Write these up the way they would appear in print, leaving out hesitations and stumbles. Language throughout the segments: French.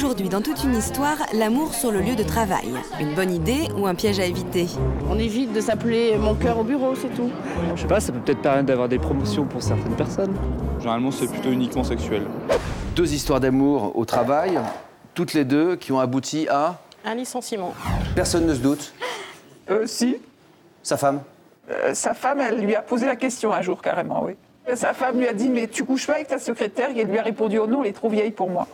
Aujourd'hui, dans toute une histoire, l'amour sur le lieu de travail. Une bonne idée ou un piège à éviter? On évite de s'appeler mon cœur au bureau, c'est tout. Je sais pas, ça peut peut-être permettre d'avoir des promotions pour certaines personnes. Généralement, c'est plutôt uniquement sexuel. Deux histoires d'amour au travail, toutes les deux qui ont abouti à... Un licenciement. Personne ne se doute. Si. Sa femme? Sa femme, elle lui a posé la question un jour, carrément, oui. Sa femme lui a dit « Mais tu couches pas avec ta secrétaire ?» Et elle lui a répondu « Oh non, elle est trop vieille pour moi. »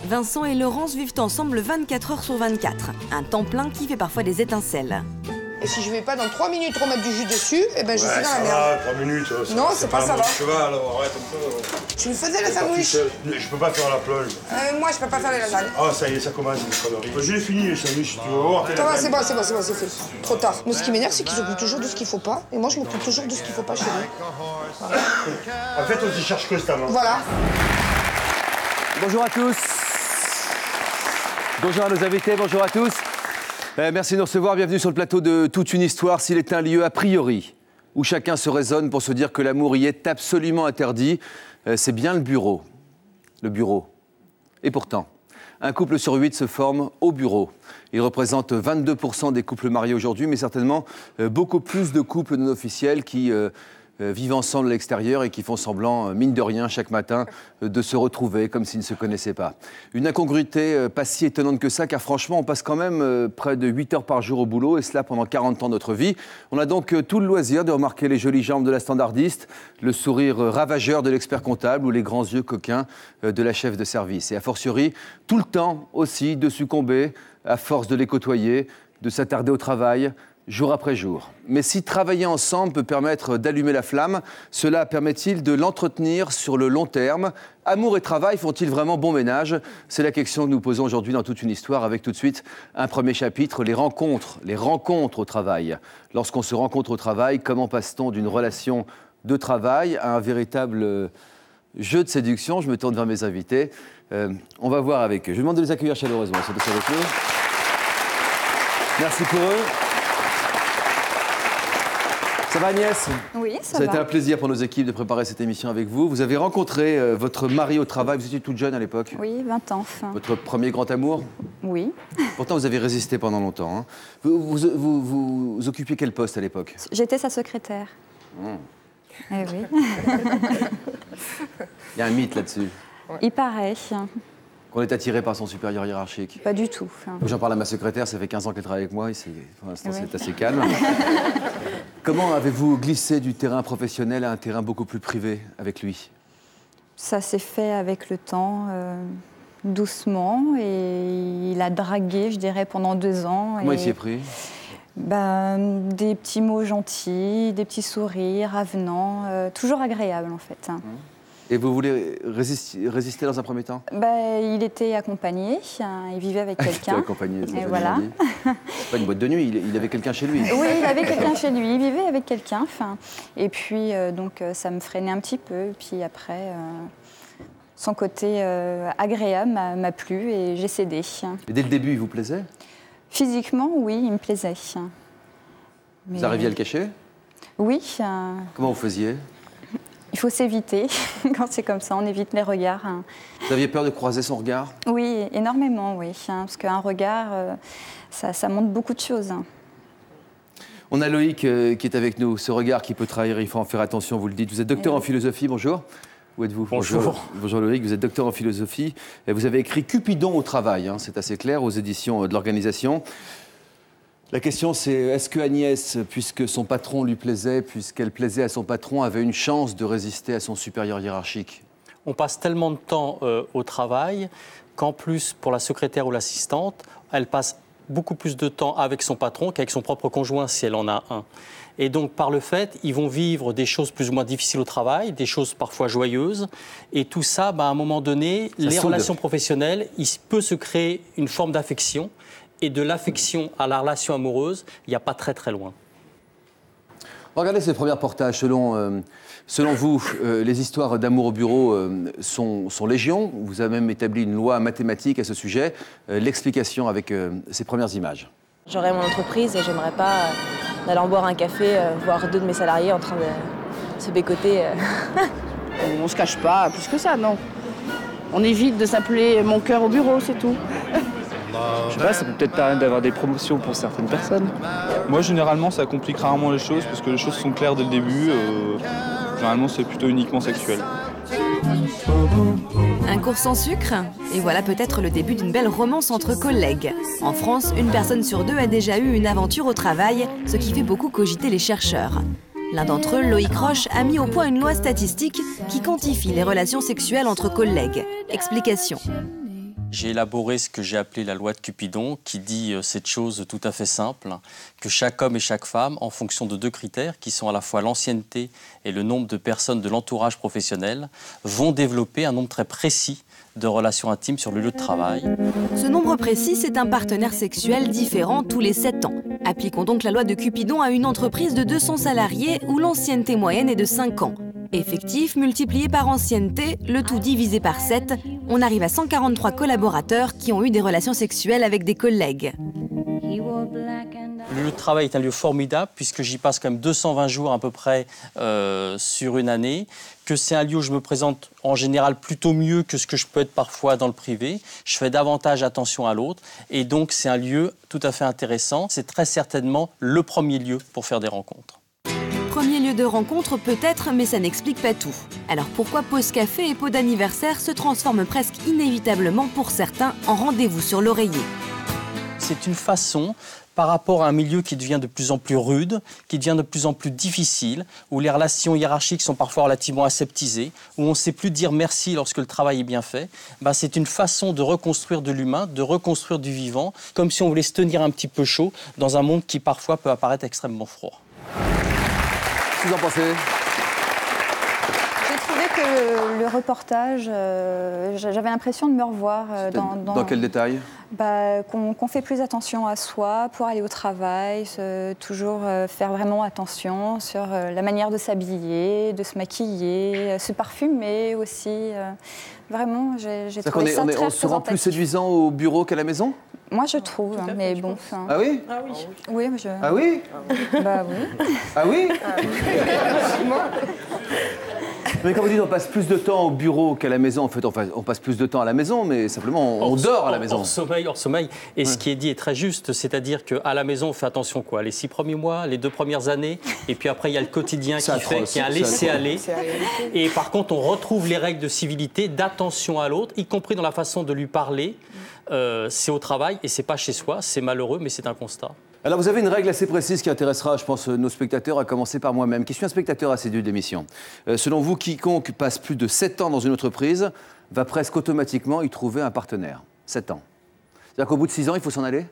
Vincent et Laurence vivent ensemble 24 heures sur 24. Un temps plein qui fait parfois des étincelles. Et si je vais pas dans 3 minutes remettre du jus dessus, eh ben je suis dans la merde. 3 minutes. Non, c'est pas ça va. Cheval, alors arrête comme ça. Tu me faisais le sandwich. Je peux pas faire la plonge. Moi, je peux pas faire les lasagnes. Ah, ça y est, ça commence, les conneries. Je l'ai fini, les sandwichs, tu vas voir. Ça va, c'est fait. Trop tard. Mais ce qui m'énerve, c'est qu'ils s'occupent toujours de ce qu'il faut pas. Et moi, je m'occupe toujours de ce qu'il faut pas chez lui. Voilà. En fait, on s'y cherche constamment. Voilà. Bonjour à tous. Bonjour à nos invités, bonjour à tous. Merci de nous recevoir, bienvenue sur le plateau de Toute une histoire. S'il est un lieu a priori où chacun se raisonne pour se dire que l'amour y est absolument interdit, c'est bien le bureau. Le bureau. Et pourtant, un couple sur 8 se forme au bureau. Il représente 22% des couples mariés aujourd'hui, mais certainement beaucoup plus de couples non officiels qui vivent ensemble à l'extérieur et qui font semblant, mine de rien, chaque matin, de se retrouver comme s'ils ne se connaissaient pas. Une incongruité pas si étonnante que ça, car franchement, on passe quand même près de 8 heures par jour au boulot, et cela pendant 40 ans de notre vie. On a donc tout le loisir de remarquer les jolies jambes de la standardiste, le sourire ravageur de l'expert comptable ou les grands yeux coquins de la chef de service. Et a fortiori, tout le temps aussi de succomber, à force de les côtoyer, de s'attarder au travail, jour après jour. Mais si travailler ensemble peut permettre d'allumer la flamme, cela permet-il de l'entretenir sur le long terme? Amour et travail font-ils vraiment bon ménage? C'est la question que nous posons aujourd'hui dans Toute une histoire, avec tout de suite un premier chapitre, les rencontres au travail. Lorsqu'on se rencontre au travail, comment passe-t-on d'une relation de travail à un véritable jeu de séduction? Je me tourne vers mes invités. On va voir avec eux. Je vous demande de les accueillir chaleureusement. C'est avec nous. Merci pour eux. Ça va Agnès? Oui, ça va. Ça a été un plaisir pour nos équipes de préparer cette émission avec vous. Vous avez rencontré votre mari au travail, vous étiez toute jeune à l'époque? Oui, 20 ans. Votre premier grand amour? Oui. Pourtant, vous avez résisté pendant longtemps. Hein. Vous occupiez quel poste à l'époque? J'étais sa secrétaire. Eh oui. Il y a un mythe là-dessus. Il paraît. Qu'on est attiré par son supérieur hiérarchique. Pas du tout. J'en parle à ma secrétaire, ça fait 15 ans qu'elle travaille avec moi, et pour l'instant Oui. c'est assez calme. Comment avez-vous glissé du terrain professionnel à un terrain beaucoup plus privé avec lui? Ça s'est fait avec le temps, doucement, et il a dragué, je dirais, pendant 2 ans. Comment il s'y est pris? Des petits mots gentils, des petits sourires avenants, toujours agréables en fait. Et vous voulez résister dans un premier temps? Il était accompagné, il vivait avec quelqu'un. Il était accompagné, et voilà. C'est pas une boîte de nuit, il avait quelqu'un chez lui. Oui, il avait quelqu'un chez lui, il vivait avec quelqu'un. Et puis, donc, ça me freinait un petit peu. Et puis après, son côté agréable m'a plu et j'ai cédé. Et dès le début, il vous plaisait? Physiquement, oui, il me plaisait. Mais... Vous arriviez à le cacher? Oui. Comment vous faisiez? Il faut s'éviter. Quand c'est comme ça, on évite les regards. Vous aviez peur de croiser son regard? Oui, énormément, oui. Parce qu'un regard, ça montre beaucoup de choses. On a Loïc qui est avec nous. Ce regard qui peut trahir, il faut en faire attention, vous le dites. Vous êtes docteur en philosophie, bonjour. Où êtes-vous? Bonjour. Bonjour Loïc, vous êtes docteur en philosophie. Et vous avez écrit Cupidon au travail, hein, c'est assez clair, aux éditions de l'Organisation. La question c'est, est-ce que Agnès, puisque son patron lui plaisait, puisqu'elle plaisait à son patron, avait une chance de résister à son supérieur hiérarchique? On passe tellement de temps au travail qu'en plus, pour la secrétaire ou l'assistante, elle passe beaucoup plus de temps avec son patron qu'avec son propre conjoint, si elle en a un. Et donc, par le fait, ils vont vivre des choses plus ou moins difficiles au travail, des choses parfois joyeuses. Et tout ça, à un moment donné, les relations professionnelles, il peut se créer une forme d'affection. Et de l'affection à la relation amoureuse, il n'y a pas très très loin. Regardez ces premiers reportages. Selon vous, les histoires d'amour au bureau sont légion. Vous avez même établi une loi mathématique à ce sujet. L'explication avec ces premières images. J'aurais mon entreprise et j'aimerais pas d'aller en boire un café, voir 2 de mes salariés en train de se bécoter. On se cache pas plus que ça, non. On évite de s'appeler mon cœur au bureau, c'est tout. Je sais pas, ça peut peut-être permettre d'avoir des promotions pour certaines personnes. Moi, généralement, ça complique rarement les choses parce que les choses sont claires dès le début. Généralement, c'est plutôt uniquement sexuel. Un cours sans sucre? Et voilà peut-être le début d'une belle romance entre collègues. En France, une personne sur deux a déjà eu une aventure au travail, ce qui fait beaucoup cogiter les chercheurs. L'un d'entre eux, Loïc Roche, a mis au point une loi statistique qui quantifie les relations sexuelles entre collègues. Explication. J'ai élaboré ce que j'ai appelé la loi de Cupidon, qui dit cette chose tout à fait simple, que chaque homme et chaque femme, en fonction de deux critères, qui sont à la fois l'ancienneté et le nombre de personnes de l'entourage professionnel, vont développer un nombre très précis de relations intimes sur le lieu de travail. Ce nombre précis, c'est un partenaire sexuel différent tous les 7 ans. Appliquons donc la loi de Cupidon à une entreprise de 200 salariés où l'ancienneté moyenne est de 5 ans. Effectif multiplié par ancienneté, le tout divisé par 7, on arrive à 143 collaborateurs qui ont eu des relations sexuelles avec des collègues. Le lieu de travail est un lieu formidable puisque j'y passe quand même 220 jours à peu près sur une année, que c'est un lieu où je me présente en général plutôt mieux que ce que je peux être parfois dans le privé. Je fais davantage attention à l'autre et donc c'est un lieu tout à fait intéressant. C'est très certainement le premier lieu pour faire des rencontres. Premier lieu de rencontre peut-être, mais ça n'explique pas tout. Alors pourquoi pause café et pot d'anniversaire se transforment presque inévitablement pour certains en rendez-vous sur l'oreiller? C'est une façon, par rapport à un milieu qui devient de plus en plus rude, qui devient de plus en plus difficile, où les relations hiérarchiques sont parfois relativement aseptisées, où on ne sait plus dire merci lorsque le travail est bien fait, c'est une façon de reconstruire de l'humain, de reconstruire du vivant, comme si on voulait se tenir un petit peu chaud dans un monde qui parfois peut apparaître extrêmement froid. Qu'est-ce que vous en pensez? J'ai trouvé que le reportage, j'avais l'impression de me revoir Dans quel détail? Qu'on fait plus attention à soi pour aller au travail, toujours faire vraiment attention sur la manière de s'habiller, de se maquiller, se parfumer aussi. Vraiment, j'ai trouvé ça très on se rend plus séduisant au bureau qu'à la maison? Moi, je trouve, mais bon... Ah oui? Ah oui. Oui, Ah oui? Bah oui. Ah oui? Mais quand vous dites on passe plus de temps au bureau qu'à la maison, en fait, on passe plus de temps à la maison, mais simplement on dort à la maison. Hors sommeil. Et ce qui est dit est très juste, c'est-à-dire qu'à la maison, on fait attention quoi? Les 6 premiers mois, les 2 premières années, et puis après, il y a le quotidien qui fait qu'il y a un laisser-aller. Et par contre, on retrouve les règles de civilité, d'attention à l'autre, y compris dans la façon de lui parler. C'est au travail et c'est pas chez soi, c'est malheureux, mais c'est un constat. Alors vous avez une règle assez précise qui intéressera, je pense, nos spectateurs, à commencer par moi-même, qui suis un spectateur assidu de l'émission. Selon vous, quiconque passe plus de 7 ans dans une entreprise va presque automatiquement y trouver un partenaire. 7 ans. C'est-à-dire qu'au bout de 6 ans, il faut s'en aller?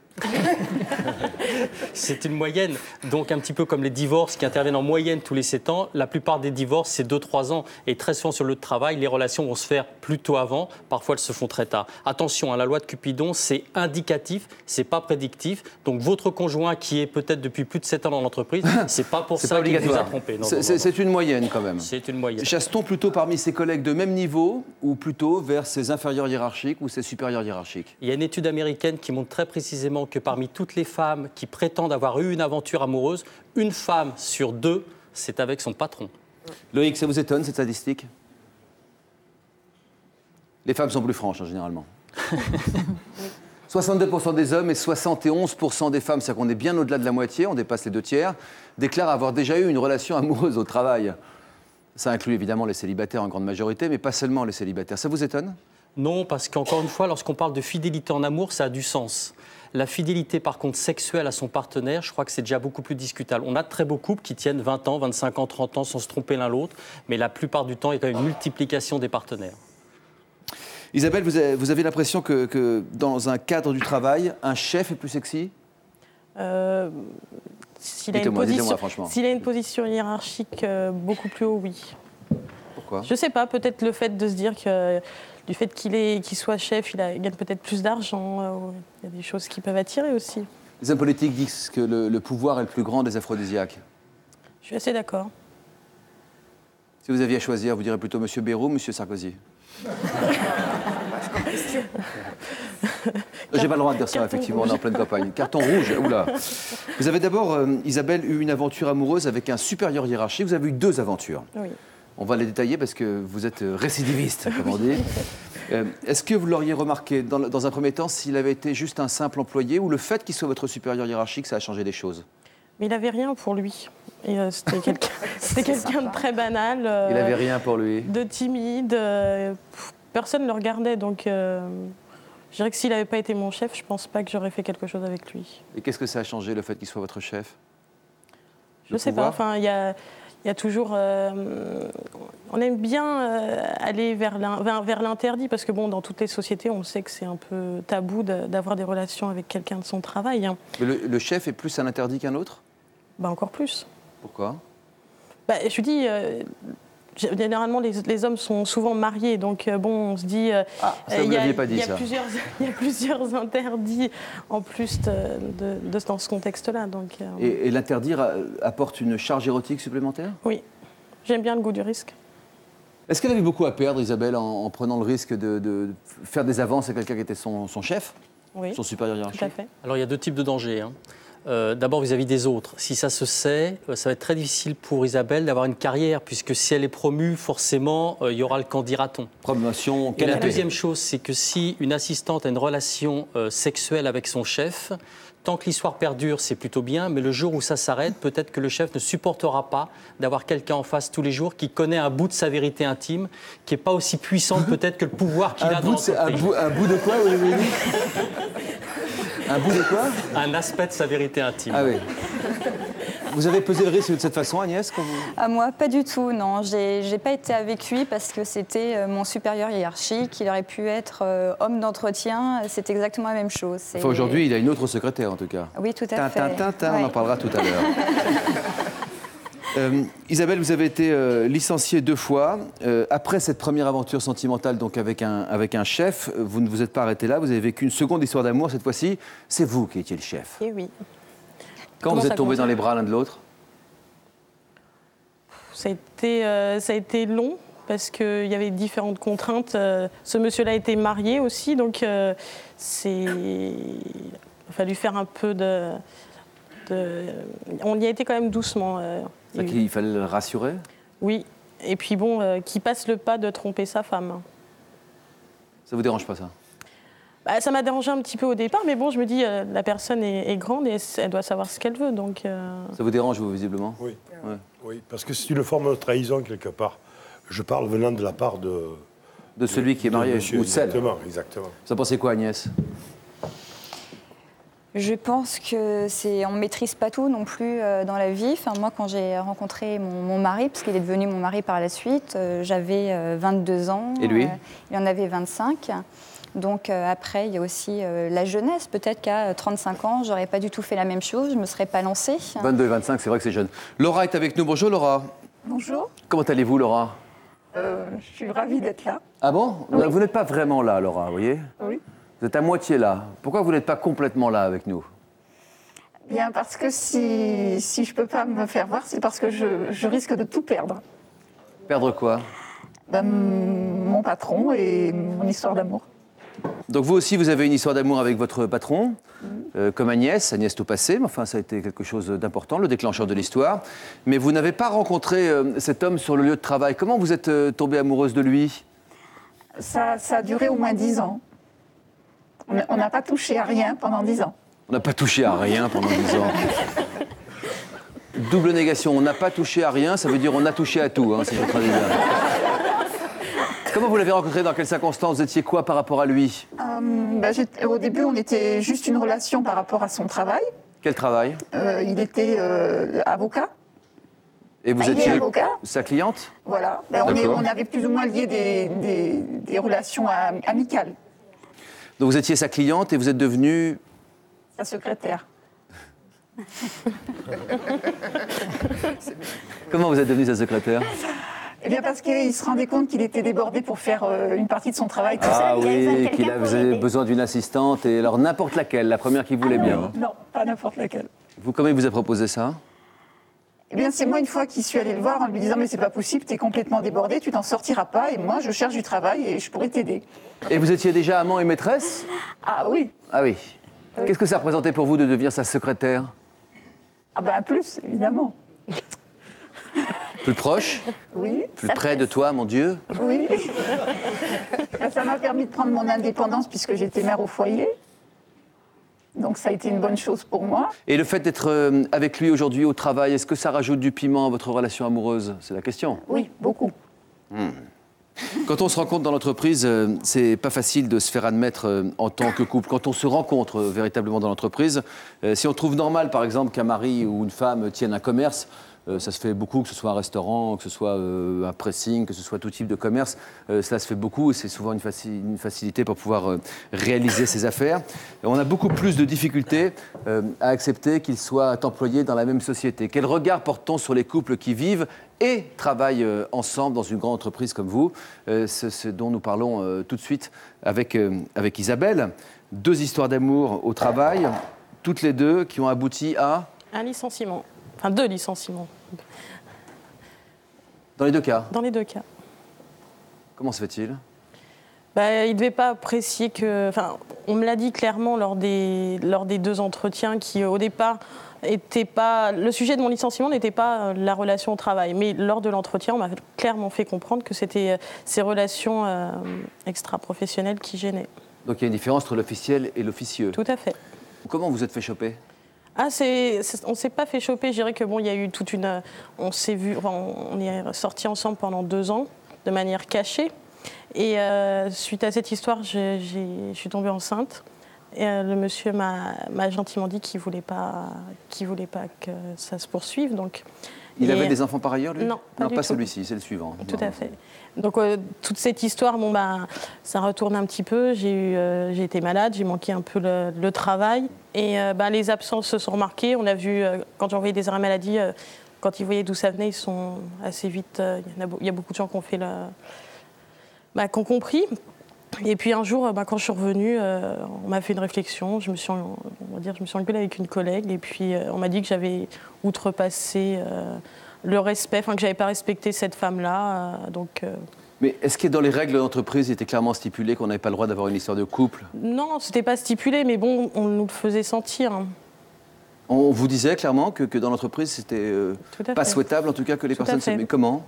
C'est une moyenne, donc un petit peu comme les divorces qui interviennent en moyenne tous les 7 ans. La plupart des divorces, c'est 2-3 ans. Et très souvent sur le lieu de travail, les relations vont se faire plutôt avant. Parfois, elles se font très tard. Attention, la loi de Cupidon, c'est indicatif, c'est pas prédictif. Donc votre conjoint qui est peut-être depuis plus de 7 ans dans l'entreprise, c'est pas pour ça qu'il vous a trompé. C'est une moyenne quand même. C'est une moyenne. Chasse-t-on plutôt parmi ses collègues de même niveau ou plutôt vers ses inférieurs hiérarchiques ou ses supérieurs hiérarchiques? Il y a une étude américaine qui montre très précisément que parmi toutes les femmes qui prétendent avoir eu une aventure amoureuse, une femme sur 2, c'est avec son patron. Loïc, ça vous étonne cette statistique? Les femmes sont plus franches, généralement. 62% des hommes et 71% des femmes, c'est-à-dire qu'on est bien au-delà de la moitié, on dépasse les 2 tiers, déclarent avoir déjà eu une relation amoureuse au travail. Ça inclut évidemment les célibataires en grande majorité, mais pas seulement les célibataires. Ça vous étonne? Non, parce qu'encore une fois, lorsqu'on parle de fidélité en amour, ça a du sens. La fidélité, par contre, sexuelle à son partenaire, je crois que c'est déjà beaucoup plus discutable. On a de très beaux couples qui tiennent 20 ans, 25 ans, 30 ans sans se tromper l'un l'autre, mais la plupart du temps, il y a quand même une multiplication des partenaires. Isabelle, vous avez l'impression que dans un cadre du travail, un chef est plus sexy? S'il a une position hiérarchique beaucoup plus haut, oui. Pourquoi? Je sais pas, peut-être le fait de se dire que du fait qu'il soit chef, il gagne peut-être plus d'argent. Il y a des choses qui peuvent attirer aussi. Les hommes politiques disent que le pouvoir est le plus grand des aphrodisiaques. Je suis assez d'accord. Si vous aviez à choisir, vous direz plutôt M. Bayrou ou M. Sarkozy? J'ai pas le droit de dire ça, effectivement, on est en pleine campagne. Carton rouge, oula. Vous avez d'abord, Isabelle, eu une aventure amoureuse avec un supérieur hiérarchique. Vous avez eu 2 aventures. Oui. On va les détailler parce que vous êtes récidiviste, comme on dit. Est-ce que vous l'auriez remarqué dans un premier temps s'il avait été juste un simple employé ou le fait qu'il soit votre supérieur hiérarchique, ça a changé des choses? Mais il n'avait rien pour lui. C'était quelqu'un de très banal. Il n'avait rien pour lui. De timide. Personne ne le regardait. Donc, je dirais que s'il n'avait pas été mon chef, je ne pense pas que j'aurais fait quelque chose avec lui. Et qu'est-ce que ça a changé, le fait qu'il soit votre chef? Je ne sais pas. Enfin, il y a toujours... on aime bien aller vers l'interdit, parce que bon, dans toutes les sociétés, on sait que c'est un peu tabou d'avoir des relations avec quelqu'un de son travail. Hein. Mais le chef est plus un interdit qu'un autre? Encore plus. Pourquoi? Je dis... généralement, les hommes sont souvent mariés, donc bon, on se dit... ça, vous l'aviez pas dit, ça. Il y a plusieurs interdits en plus dans ce contexte-là. Et l'interdit apporte une charge érotique supplémentaire? Oui, j'aime bien le goût du risque. Est-ce qu'elle avait beaucoup à perdre, Isabelle, en prenant le risque de faire des avances à quelqu'un qui était son chef, oui, son supérieur hiérarchique? Tout à fait. Alors, il y a deux types de dangers. D'abord vis-à-vis des autres. Si ça se sait, ça va être très difficile pour Isabelle d'avoir une carrière, puisque si elle est promue, forcément, il y aura le candidaton. Promotion, Et la deuxième chose, c'est que si une assistante a une relation sexuelle avec son chef, tant que l'histoire perdure, c'est plutôt bien, mais le jour où ça s'arrête, peut-être que le chef ne supportera pas d'avoir quelqu'un en face tous les jours qui connaît un bout de sa vérité intime, qui n'est pas aussi puissant peut-être que le pouvoir qu'il a dans l'entreprise. Un bout de quoi, vous avez dit? Un bout de quoi? Un aspect de sa vérité intime. Ah oui. Vous avez pesé le risque de cette façon, Agnès, quand vous... Moi, pas du tout, non. J'ai pas été avec lui parce que c'était mon supérieur hiérarchique. Il aurait pu être homme d'entretien. C'est exactement la même chose. Enfin, aujourd'hui, il a une autre secrétaire, en tout cas. Oui, tout à fait. On en parlera tout à l'heure. Isabelle, vous avez été licenciée 2 fois. Après cette première aventure sentimentale, donc avec un chef, vous ne vous êtes pas arrêtée là. Vous avez vécu une seconde histoire d'amour. Cette fois-ci, c'est vous qui étiez le chef. Eh oui. Quand vous êtes tombés dans les bras l'un de l'autre? Ça a été long parce qu'il y avait différentes contraintes. Ce monsieur-là était marié aussi, donc il a fallu faire un peu de... On y a été quand même doucement. C'est qu'il fallait le rassurer? Oui, et puis bon, qu'il passe le pas de tromper sa femme. Ça vous dérange pas, ça? Ça m'a dérangé un petit peu au départ, mais bon, je me dis, la personne est grande et elle doit savoir ce qu'elle veut, donc... Ça vous dérange, vous, visiblement? Oui. Ouais. Oui, parce que c'est une forme de trahison, quelque part. Je parle venant de la part de... De celui qui est marié, monsieur, ou de celle. Exactement. Vous en pensez quoi, Agnès? Je pense que on ne maîtrise pas tout non plus dans la vie. Enfin, moi, quand j'ai rencontré mon mari, parce qu'il est devenu mon mari par la suite, j'avais 22 ans. Et lui? Il en avait 25. Donc après, il y a aussi la jeunesse. Peut-être qu'à 35 ans, j'aurais pas du tout fait la même chose, je me serais pas lancée. 22 et 25, c'est vrai que c'est jeune. Laura est avec nous. Bonjour, Laura. Bonjour. Comment allez-vous, Laura? Je suis ravie d'être là. Ah bon? Oui. Vous n'êtes pas vraiment là, Laura, vous voyez? Oui. Vous êtes à moitié là. Pourquoi vous n'êtes pas complètement là avec nous? Bien, parce que si je peux pas me faire voir, c'est parce que je risque de tout perdre. Perdre quoi? Mon patron et mon histoire d'amour. Donc vous aussi, vous avez une histoire d'amour avec votre patron, comme Agnès tout passé, mais enfin ça a été quelque chose d'important, le déclencheur de l'histoire. Mais vous n'avez pas rencontré cet homme sur le lieu de travail. Comment vous êtes tombée amoureuse de lui? Ça a duré au moins 10 ans. On n'a pas touché à rien pendant 10 ans. On n'a pas touché à rien pendant 10 ans. Double négation, on n'a pas touché à rien, ça veut dire on a touché à tout, hein, si je traduis bien. Comment vous l'avez rencontré? Dans quelles circonstances? Vous étiez quoi par rapport à lui? Au début, on était juste une relation par rapport à son travail. Quel travail? Il était avocat. Et vous étiez avocat. Sa cliente? Voilà. On avait plus ou moins lié des relations amicales. Donc vous étiez sa cliente et vous êtes devenue... Sa secrétaire. Comment vous êtes devenue sa secrétaire? Eh bien parce qu'il se rendait compte qu'il était débordé pour faire une partie de son travail tout seul. Ah oui, qu'il avait besoin d'une assistante, et alors n'importe laquelle, la première qui voulait bien. Non, pas n'importe laquelle. Vous, comment il vous a proposé ça? Eh bien c'est moi une fois qui suis allée le voir en lui disant mais c'est pas possible, t'es complètement débordé, tu t'en sortiras pas et moi je cherche du travail et je pourrais t'aider. Et vous étiez déjà amant et maîtresse? Ah oui. Ah oui. Qu'est-ce que ça représentait pour vous de devenir sa secrétaire? Ah ben plus, évidemment. Plus proche? Oui. Plus près de toi, mon Dieu? Oui. Ça m'a permis de prendre mon indépendance puisque j'étais mère au foyer. Donc ça a été une bonne chose pour moi. Et le fait d'être avec lui aujourd'hui au travail, est-ce que ça rajoute du piment à votre relation amoureuse? C'est la question. Oui, beaucoup. Quand on se rencontre dans l'entreprise, c'est pas facile de se faire admettre en tant que couple. Quand on se rencontre véritablement dans l'entreprise, si on trouve normal, par exemple, qu'un mari ou une femme tienne un commerce, ça se fait beaucoup, que ce soit un restaurant, que ce soit un pressing, que ce soit tout type de commerce. Cela se fait beaucoup et c'est souvent une facilité pour pouvoir réaliser ses affaires. Et on a beaucoup plus de difficultés à accepter qu'ils soient employés dans la même société. Quel regard porte-t-on sur les couples qui vivent et travaillent ensemble dans une grande entreprise comme vous? C'est ce dont nous parlons tout de suite avec Isabelle. 2 histoires d'amour au travail, toutes les 2 qui ont abouti à... Un licenciement. Enfin, 2 licenciements. Dans les 2 cas? Dans les 2 cas. Comment se fait-il? Il ne devait pas apprécier que... Enfin, on me l'a dit clairement lors des 2 entretiens qui, au départ, n'étaient pas... Le sujet de mon licenciement n'était pas la relation au travail. Mais lors de l'entretien, on m'a clairement fait comprendre que c'était ces relations extra-professionnelles qui gênaient. Donc il y a une différence entre l'officiel et l'officieux? Tout à fait. Comment vous êtes fait choper? On ne s'est pas fait choper. Je dirais que bon, il y a eu toute une... On s'est vu... Enfin, on est sortis ensemble pendant 2 ans, de manière cachée. Et suite à cette histoire, je suis tombée enceinte. Et le monsieur m'a gentiment dit qu'il voulait pas que ça se poursuive. Donc, il avait des enfants par ailleurs, lui? Non, pas celui-ci, c'est le suivant. Tout à fait. Donc toute cette histoire, ça retourne un petit peu. J'ai été malade, j'ai manqué un peu le travail. Et les absences se sont remarquées. On a vu, quand j'ai envoyé des arrêts maladie, quand ils voyaient d'où ça venait, ils sont assez vite... Il y a beaucoup de gens qui ont fait qui ont compris. Et puis un jour, quand je suis revenue, on m'a fait une réflexion. Je me suis engueulée avec une collègue. Et puis on m'a dit que j'avais outrepassé le respect, que j'avais pas respecté cette femme-là. Mais est-ce que dans les règles de l'entreprise, il était clairement stipulé qu'on n'avait pas le droit d'avoir une histoire de couple? Non, c'était pas stipulé, mais bon, on nous le faisait sentir. On vous disait clairement que dans l'entreprise, c'était pas souhaitable, en tout cas, que les personnes se... Mais comment?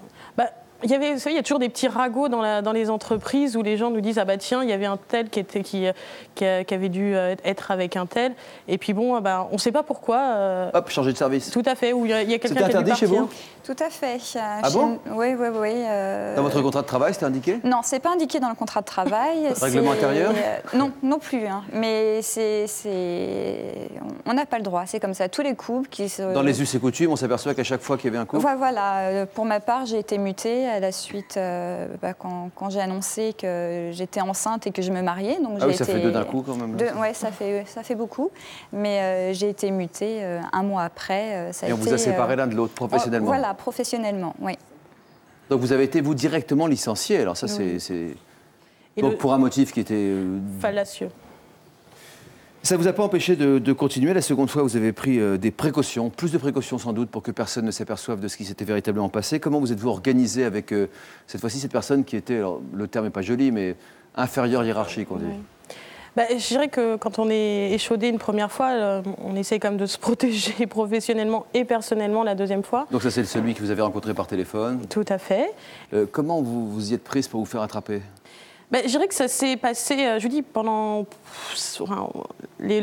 Il y a toujours des petits ragots dans les entreprises où les gens nous disent ah tiens, il y avait un tel qui avait dû être avec un tel, et puis bon, on ne sait pas pourquoi. Hop, changer de service. Tout à fait, où il y a quelqu'un qui a dû interdit partir. chez vous? Tout à fait. Ah bon? Oui. Dans votre contrat de travail, c'était indiqué? Non, c'est pas indiqué dans le contrat de travail. Règlement intérieur? Non plus. Mais on n'a pas le droit. C'est comme ça. Tous les couples qui se... Dans les us et coutumes, on s'aperçoit qu'à chaque fois qu'il y avait un couple. Voilà. Pour ma part, j'ai été mutée à la suite quand j'ai annoncé que j'étais enceinte et que je me mariais. Donc ça fait 2 d'un coup quand même. Oui, ça fait beaucoup. Mais j'ai été mutée 1 mois après. On vous a séparés l'un de l'autre professionnellement? Voilà, professionnellement, oui. Donc vous avez été, vous, directement licencié. Alors ça, oui. c'est... Donc pour un motif qui était... fallacieux. Ça ne vous a pas empêché de continuer? La seconde fois, vous avez pris des précautions, plus de précautions sans doute, pour que personne ne s'aperçoive de ce qui s'était véritablement passé. Comment vous êtes-vous organisé avec, cette fois-ci, cette personne qui était, alors, le terme n'est pas joli, mais inférieure hiérarchique, on dit? Je dirais que quand on est échaudé une première fois, on essaie quand même de se protéger professionnellement et personnellement la deuxième fois. Donc ça, c'est celui que vous avez rencontré par téléphone? Tout à fait. Comment vous y êtes prise pour vous faire attraper? Je dirais que ça s'est passé, je vous dis,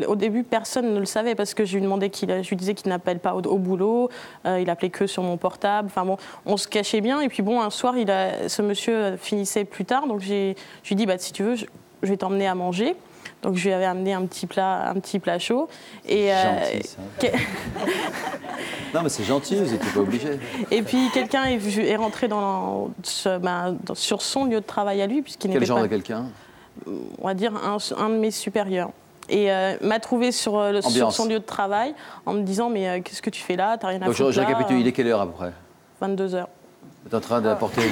au début, personne ne le savait parce que je lui disais qu'il n'appelle pas au boulot, il appelait que sur mon portable. Enfin bon, on se cachait bien. Et puis bon, un soir, ce monsieur finissait plus tard, donc je lui dis, si tu veux, je vais t'emmener à manger. Donc je lui avais amené un petit plat chaud. Et, gentil, ça. Non, mais c'est gentil, vous n'étiez pas obligé. Et puis quelqu'un est rentré sur son lieu de travail à lui. Quel genre de quelqu'un? On va dire un de mes supérieurs. Et m'a trouvé sur son lieu de travail en me disant mais qu'est-ce que tu fais là? T'as rien à foutre là. Donc je récapitule, il est quelle heure à peu près? 22h. Vous êtes en train d'apporter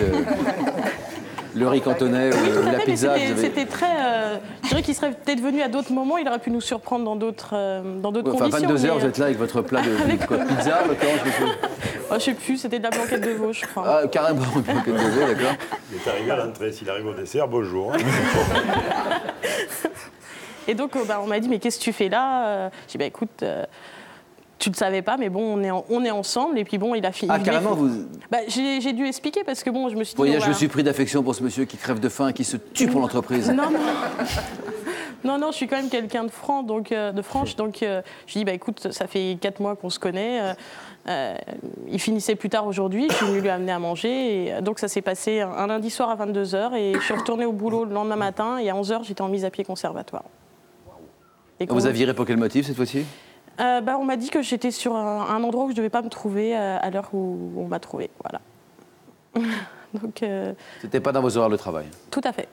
le riz cantonais ou la pizza. C'était très... je dirais qu'il serait peut-être venu à d'autres moments, il aurait pu nous surprendre dans d'autres conditions. 22h, vous êtes là avec votre plat de pizza, je ne sais plus, c'était de la blanquette de veau, je crois. Ah, carrément, une blanquette de veau, d'accord. Il est arrivé à l'entrée, s'il arrive au dessert, bonjour. Et donc, on m'a dit, mais qu'est-ce que tu fais là? J'ai dit, écoute... tu le savais pas, mais bon, on est ensemble. Et puis bon, il a fini. Ah, carrément, vous... J'ai dû expliquer parce que bon, je me suis dit... Pour dire, je me suis pris d'affection pour ce monsieur qui crève de faim et qui se tue pour l'entreprise. Non, je suis quand même quelqu'un de franc, donc de franche. Donc je lui dis, bah écoute, ça fait 4 mois qu'on se connaît. Il finissait plus tard aujourd'hui, je suis venue lui amener à manger. Et donc ça s'est passé un lundi soir à 22h et je suis retournée au boulot le lendemain matin et à 11h, j'étais en mise à pied conservatoire. Et vous avez viré pour quel motif cette fois-ci? On m'a dit que j'étais sur un endroit où je ne devais pas me trouver à l'heure où on m'a trouvé. Voilà. Donc, c'était pas dans vos horaires de travail? Tout à fait.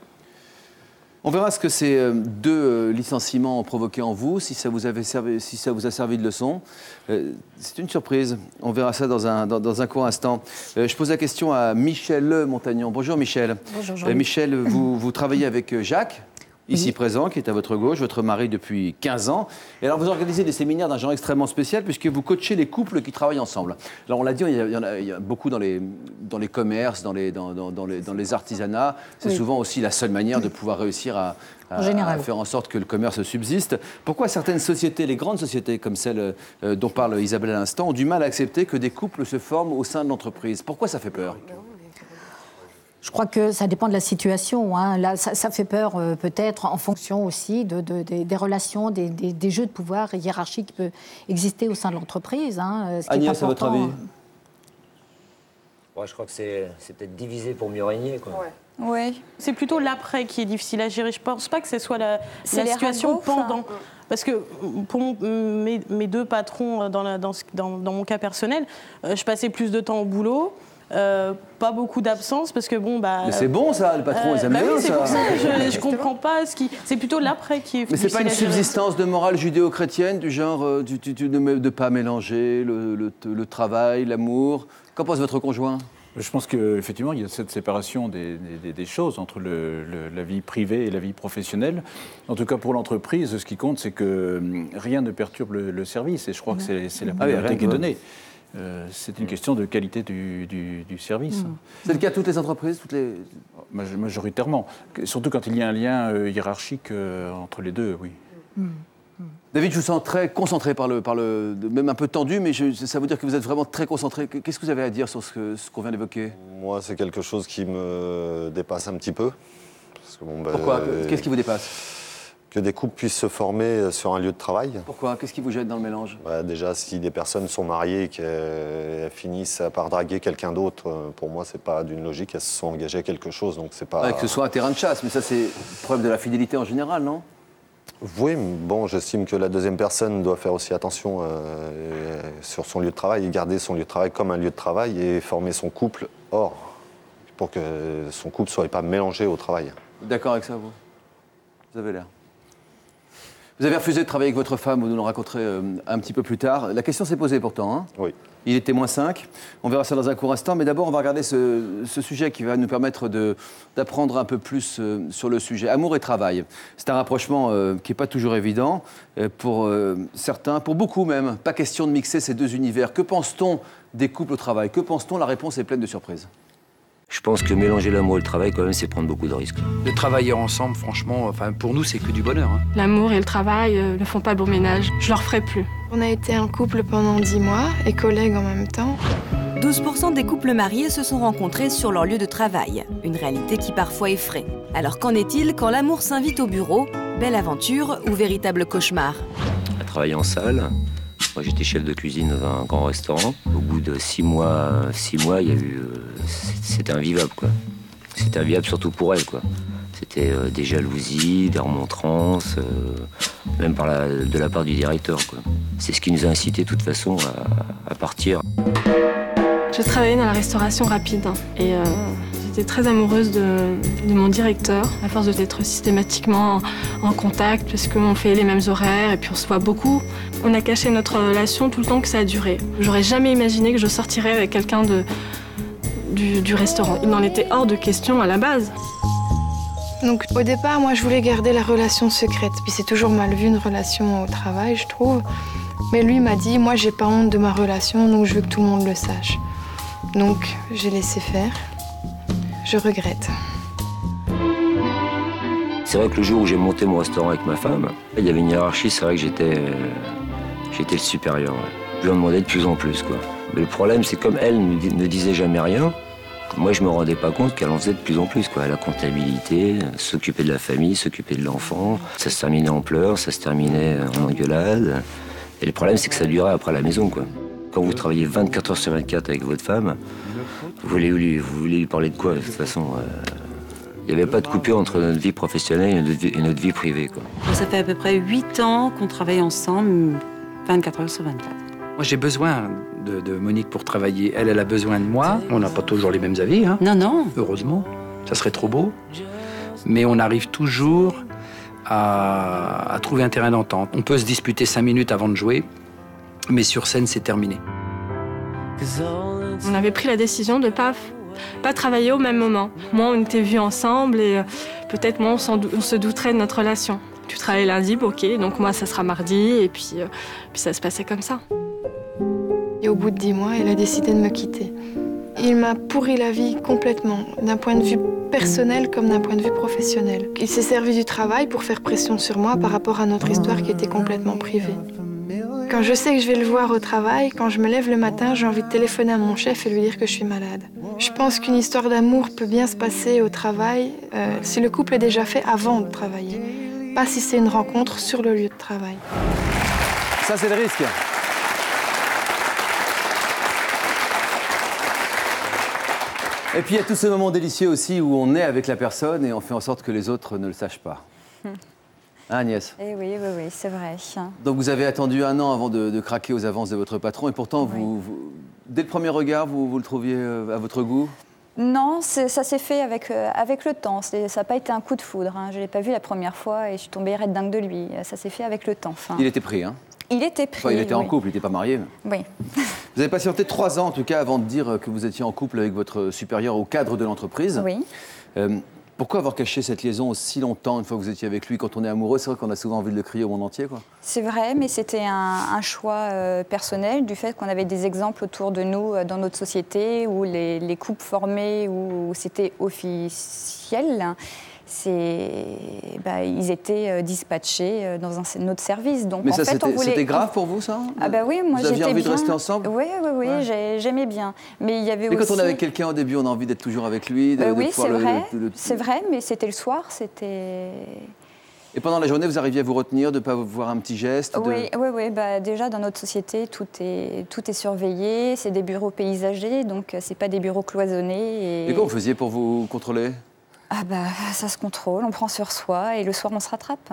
On verra ce que ces 2 licenciements ont provoqué en vous, si ça vous a servi de leçon. C'est une surprise. On verra ça dans un court instant. Je pose la question à Michel Montagnon. Bonjour Michel. Bonjour Jean-Louis. Michel, vous travaillez avec Jacques, ici présent, qui est à votre gauche, votre mari depuis 15 ans. Et alors vous organisez des séminaires d'un genre extrêmement spécial puisque vous coachez les couples qui travaillent ensemble. Alors on l'a dit, il y a beaucoup dans les commerces, dans les artisanats. C'est souvent aussi la seule manière de pouvoir réussir à faire en sorte que le commerce subsiste. Pourquoi certaines sociétés, les grandes sociétés comme celle dont parle Isabelle à l'instant, ont du mal à accepter que des couples se forment au sein de l'entreprise? Pourquoi ça fait peur? Je crois que ça dépend de la situation. Hein. Là, ça fait peur peut-être en fonction aussi des relations, des jeux de pouvoir et hiérarchiques qui peuvent exister au sein de l'entreprise. Hein, Agnès, à votre avis? Ouais, je crois que c'est peut-être diviser pour mieux régner. Oui. C'est plutôt l'après qui est difficile à gérer. Je ne pense pas que ce soit la situation pendant. Parce que pour mes 2 patrons, dans mon cas personnel, je passais plus de temps au boulot. Pas beaucoup d'absence parce que bon mais c'est bon ça, le patron ils aiment bien c'est pour ça. Je comprends pas c'est plutôt l'après qui est. Mais c'est pas une subsistance de morale judéo-chrétienne du genre de pas mélanger le travail, l'amour. Qu'en pense votre conjoint? Je pense qu'effectivement, il y a cette séparation des choses entre la vie privée et la vie professionnelle. En tout cas, pour l'entreprise, ce qui compte, c'est que rien ne perturbe le service. Et je crois que c'est la priorité qui est donnée. C'est une question de qualité du service. C'est le cas de toutes les entreprises, Majoritairement. Surtout quand il y a un lien hiérarchique entre les deux, oui. David, je vous sens très concentré même un peu tendu, mais ça veut dire que vous êtes vraiment très concentré. Qu'est-ce que vous avez à dire sur ce qu'on vient d'évoquer? Moi, c'est quelque chose qui me dépasse un petit peu. Parce que, pourquoi? Qu'est-ce qui vous dépasse? Que des couples puissent se former sur un lieu de travail. Pourquoi? Qu'est-ce qui vous jette dans le mélange? Déjà, si des personnes sont mariées et qu'elles finissent par draguer quelqu'un d'autre, pour moi, c'est pas d'une logique. Elles se sont engagées à quelque chose, donc c'est pas... Que ce soit un terrain de chasse, mais ça, c'est preuve de la fidélité en général, non? Oui, bon, j'estime que la deuxième personne doit faire aussi attention sur son lieu de travail et garder son lieu de travail comme un lieu de travail et former son couple hors, pour que son couple ne soit pas mélangé au travail. D'accord avec ça, vous avez l'air. Vous avez refusé de travailler avec votre femme, vous nous le raconterez un petit peu plus tard. La question s'est posée pourtant, hein? Oui. Il est -5. On verra ça dans un court instant. Mais d'abord, on va regarder ce sujet qui va nous permettre d'apprendre un peu plus sur le sujet. Amour et travail. C'est un rapprochement qui n'est pas toujours évident pour certains, pour beaucoup même. Pas question de mixer ces 2 univers. Que pense-t-on des couples au travail? Que pense-t-on? La réponse est pleine de surprises. Je pense que mélanger l'amour et le travail, quand même, c'est prendre beaucoup de risques. De travailler ensemble, franchement, pour nous, c'est que du bonheur. Hein. L'amour et le travail ne font pas bon ménage. Je leur ferai plus. On a été un couple pendant 10 mois et collègues en même temps. 12% des couples mariés se sont rencontrés sur leur lieu de travail. Une réalité qui parfois effraie. Alors qu'en est-il quand l'amour s'invite au bureau? Belle aventure ou véritable cauchemar? À travailler en salle. Moi, j'étais chef de cuisine dans un grand restaurant. Au bout de 6 mois, il y a eu... C'était invivable, quoi. C'était invivable surtout pour elle, quoi. C'était des jalousies, des remontrances, même de la part du directeur, quoi. C'est ce qui nous a incité, de toute façon, à partir. Je travaillais dans la restauration rapide et j'étais très amoureuse de mon directeur, à force d'être systématiquement en contact, parce qu'on fait les mêmes horaires et puis on se voit beaucoup. On a caché notre relation tout le temps que ça a duré. J'aurais jamais imaginé que je sortirais avec quelqu'un du restaurant. Il n'en était hors de question à la base. Donc au départ, moi je voulais garder la relation secrète. Puis c'est toujours mal vu une relation au travail, je trouve. Mais lui m'a dit, moi j'ai pas honte de ma relation, donc je veux que tout le monde le sache. Donc j'ai laissé faire. Je regrette. C'est vrai que le jour où j'ai monté mon restaurant avec ma femme, il y avait une hiérarchie, c'est vrai que j'étais le supérieur. Ouais. Je lui en demandais de plus en plus, quoi. Mais le problème, c'est comme elle ne disait jamais rien, moi, je me rendais pas compte qu'elle en faisait de plus en plus, quoi. La comptabilité, s'occuper de la famille, s'occuper de l'enfant. Ça se terminait en pleurs, ça se terminait en engueulade. Et le problème, c'est que ça durait après à la maison, quoi. Quand vous travaillez 24 heures sur 24 avec votre femme, vous voulez lui parler de quoi, de toute façon il n'y avait pas de coupure entre notre vie professionnelle et notre vie privée, quoi. Ça fait à peu près 8 ans qu'on travaille ensemble, 24 heures sur 24. Moi, j'ai besoin de Monique pour travailler. Elle a besoin de moi. On n'a pas toujours les mêmes avis, hein. Non, non. Heureusement. Ça serait trop beau. Mais on arrive toujours à trouver un terrain d'entente. On peut se disputer 5 minutes avant de jouer, mais sur scène, c'est terminé. On avait pris la décision de pas travailler au même moment. Moi, on était vus ensemble et peut-être moi, on se douterait de notre relation. Tu travailles lundi, ok, donc moi, ça sera mardi, et puis ça se passait comme ça. Et au bout de 10 mois, il a décidé de me quitter. Il m'a pourri la vie complètement, d'un point de vue personnel comme d'un point de vue professionnel. Il s'est servi du travail pour faire pression sur moi par rapport à notre histoire qui était complètement privée. Quand je sais que je vais le voir au travail, quand je me lève le matin, j'ai envie de téléphoner à mon chef et lui dire que je suis malade. Je pense qu'une histoire d'amour peut bien se passer au travail si le couple est déjà fait avant de travailler, pas si c'est une rencontre sur le lieu de travail. Ça, c'est le risque. Et puis il y a tout ce moment délicieux aussi où on est avec la personne et on fait en sorte que les autres ne le sachent pas. Hein, Agnès? Eh oui, c'est vrai. Donc vous avez attendu 1 an avant de craquer aux avances de votre patron et pourtant, dès le premier regard, vous le trouviez à votre goût? Non, ça s'est fait avec le temps. Ça n'a pas été un coup de foudre. Hein. Je ne l'ai pas vu la première fois et je suis tombée raide dingue de lui. Ça s'est fait avec le temps. Enfin, il était pris, hein? Il était pris, il était en couple, il n'était pas marié. Oui. Vous avez patienté 3 ans, en tout cas, avant de dire que vous étiez en couple avec votre supérieur au cadre de l'entreprise. Oui. Pourquoi avoir caché cette liaison aussi longtemps, une fois que vous étiez avec lui? Quand on est amoureux, c'est vrai qu'on a souvent envie de le crier au monde entier, quoi. C'est vrai, mais c'était un choix personnel du fait qu'on avait des exemples autour de nous dans notre société où les couples formés, où c'était officiel, ils étaient dispatchés dans un autre service. Donc, mais en ça, fait, c'était grave pour vous, ça? Ah bah oui, moi vous aviez envie bien... de rester ensemble? Oui, j'aimais bien. Mais il y avait aussi... quand on est avec quelqu'un au début, on a envie d'être toujours avec lui. Oui, c'est vrai. C'est vrai, mais c'était le soir, c'était... Et pendant la journée, vous arriviez à vous retenir de ne pas voir un petit geste? Oui. Déjà, dans notre société, tout est surveillé. C'est des bureaux paysagers, donc c'est pas des bureaux cloisonnés. Et comment vous faisiez pour vous contrôler? Ah bah, ça se contrôle, on prend sur soi et le soir, on se rattrape.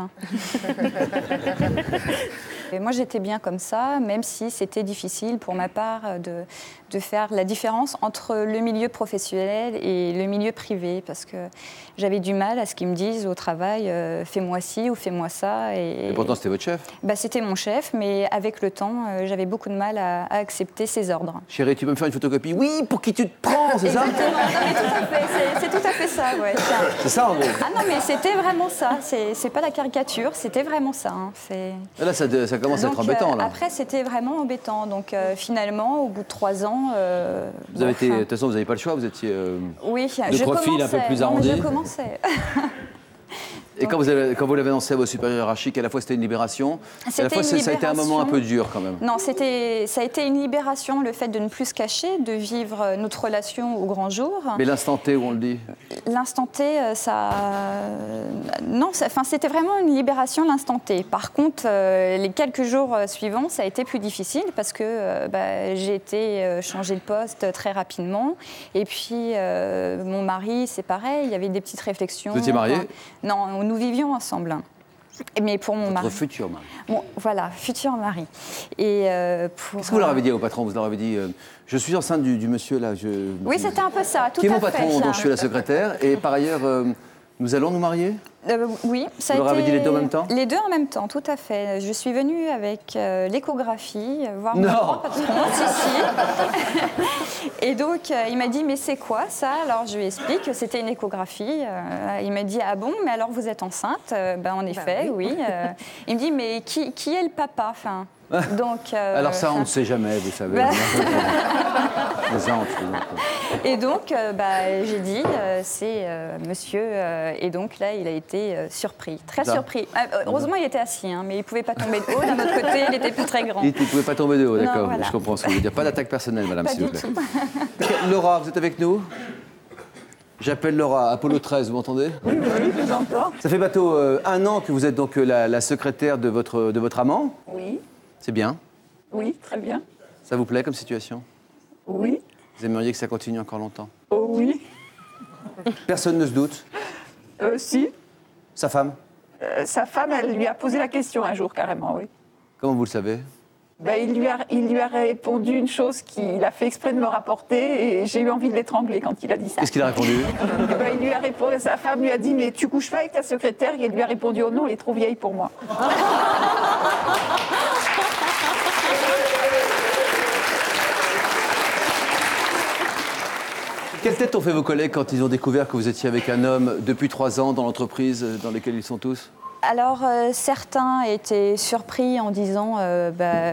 Et moi, j'étais bien comme ça, même si c'était difficile pour ma part de faire la différence entre le milieu professionnel et le milieu privé, parce que j'avais du mal à ce qu'ils me disent au travail, fais-moi ci ou fais-moi ça. Et pourtant, c'était votre chef? C'était mon chef, mais avec le temps, j'avais beaucoup de mal à accepter ses ordres. Chérie, tu peux me faire une photocopie? Oui, pour qui tu te prends, c'est ça? Exactement, non, mais tout à fait, c'est tout à fait ça, ouais. C'est ça, en gros? Ah non, mais c'était vraiment ça, c'est pas la caricature, c'était vraiment ça. Hein. Là, ça commence à être embêtant, là. Après, c'était vraiment embêtant, donc finalement, au bout de 3 ans... vous avez été, de toute façon, vous n'avez pas le choix, vous étiez oui, de profil un peu plus arrondi. Je commençais. Et quand vous l'avez annoncé à vos supérieurs hiérarchiques, à la fois c'était une libération, à la fois ça a été un moment un peu dur quand même. Non, ça a été une libération, le fait de ne plus se cacher, de vivre notre relation au grand jour. Mais l'instant T où on le dit? L'instant T, c'était vraiment une libération l'instant T. Par contre, les quelques jours suivants, ça a été plus difficile parce que j'ai été changer de poste très rapidement. Et puis, mon mari, c'est pareil, il y avait des petites réflexions. Vous étiez mariés? Non, nous vivions ensemble. Mais pour mon mari. Votre futur mari. Bon, voilà, futur mari. Qu'est-ce que vous leur avez dit au patron? Vous leur avez dit, je suis enceinte du monsieur là. Oui, c'était un peu ça, tout à fait. Qui est mon patron, dont je suis la secrétaire. Et par ailleurs, nous allons nous marier? Oui, ça a été... Vous leur avez dit les deux en même temps? Les deux en même temps, tout à fait. Je suis venue avec l'échographie, voir mon patron. Si. Et donc, il m'a dit, mais c'est quoi ça? Alors, je lui explique que c'était une échographie. Il m'a dit, ah bon, mais alors vous êtes enceinte? En effet, oui. Il me dit, mais qui est le papa? Donc, alors ça, on ne sait jamais, vous savez. Et donc, j'ai dit, c'est monsieur. Et donc là, il a été surpris, très surpris. Heureusement, il était assis, hein, mais il ne pouvait pas tomber de haut. D'un autre côté, il n'était pas très grand. Il ne pouvait pas tomber de haut, d'accord. Voilà. Je comprends ce que vous voulez dire. Pas d'attaque personnelle, madame, s'il vous plaît. Tout. Laura, vous êtes avec nous? J'appelle Laura, Apollo 13, vous m'entendez? Oui, je vous entends. Ça fait bientôt 1 an que vous êtes donc la secrétaire de votre amant? Oui. C'est bien? Oui, très bien. Ça vous plaît comme situation? Oui. Vous aimeriez que ça continue encore longtemps? Oh oui. Personne ne se doute? Si. Sa femme? Sa femme, elle lui a posé la question un jour, carrément, oui. Comment vous le savez? Il lui a répondu une chose qu'il a fait exprès de me rapporter et j'ai eu envie de l'étrangler quand il a dit ça. Qu'est-ce qu'il a répondu? Il lui a répondu, sa femme lui a dit « Mais tu couches pas avec ta secrétaire ?» Et il lui a répondu « Oh non, elle est trop vieille pour moi. » Quelle tête ont fait vos collègues quand ils ont découvert que vous étiez avec un homme depuis 3 ans dans l'entreprise dans laquelle ils sont tous? Alors, certains étaient surpris en disant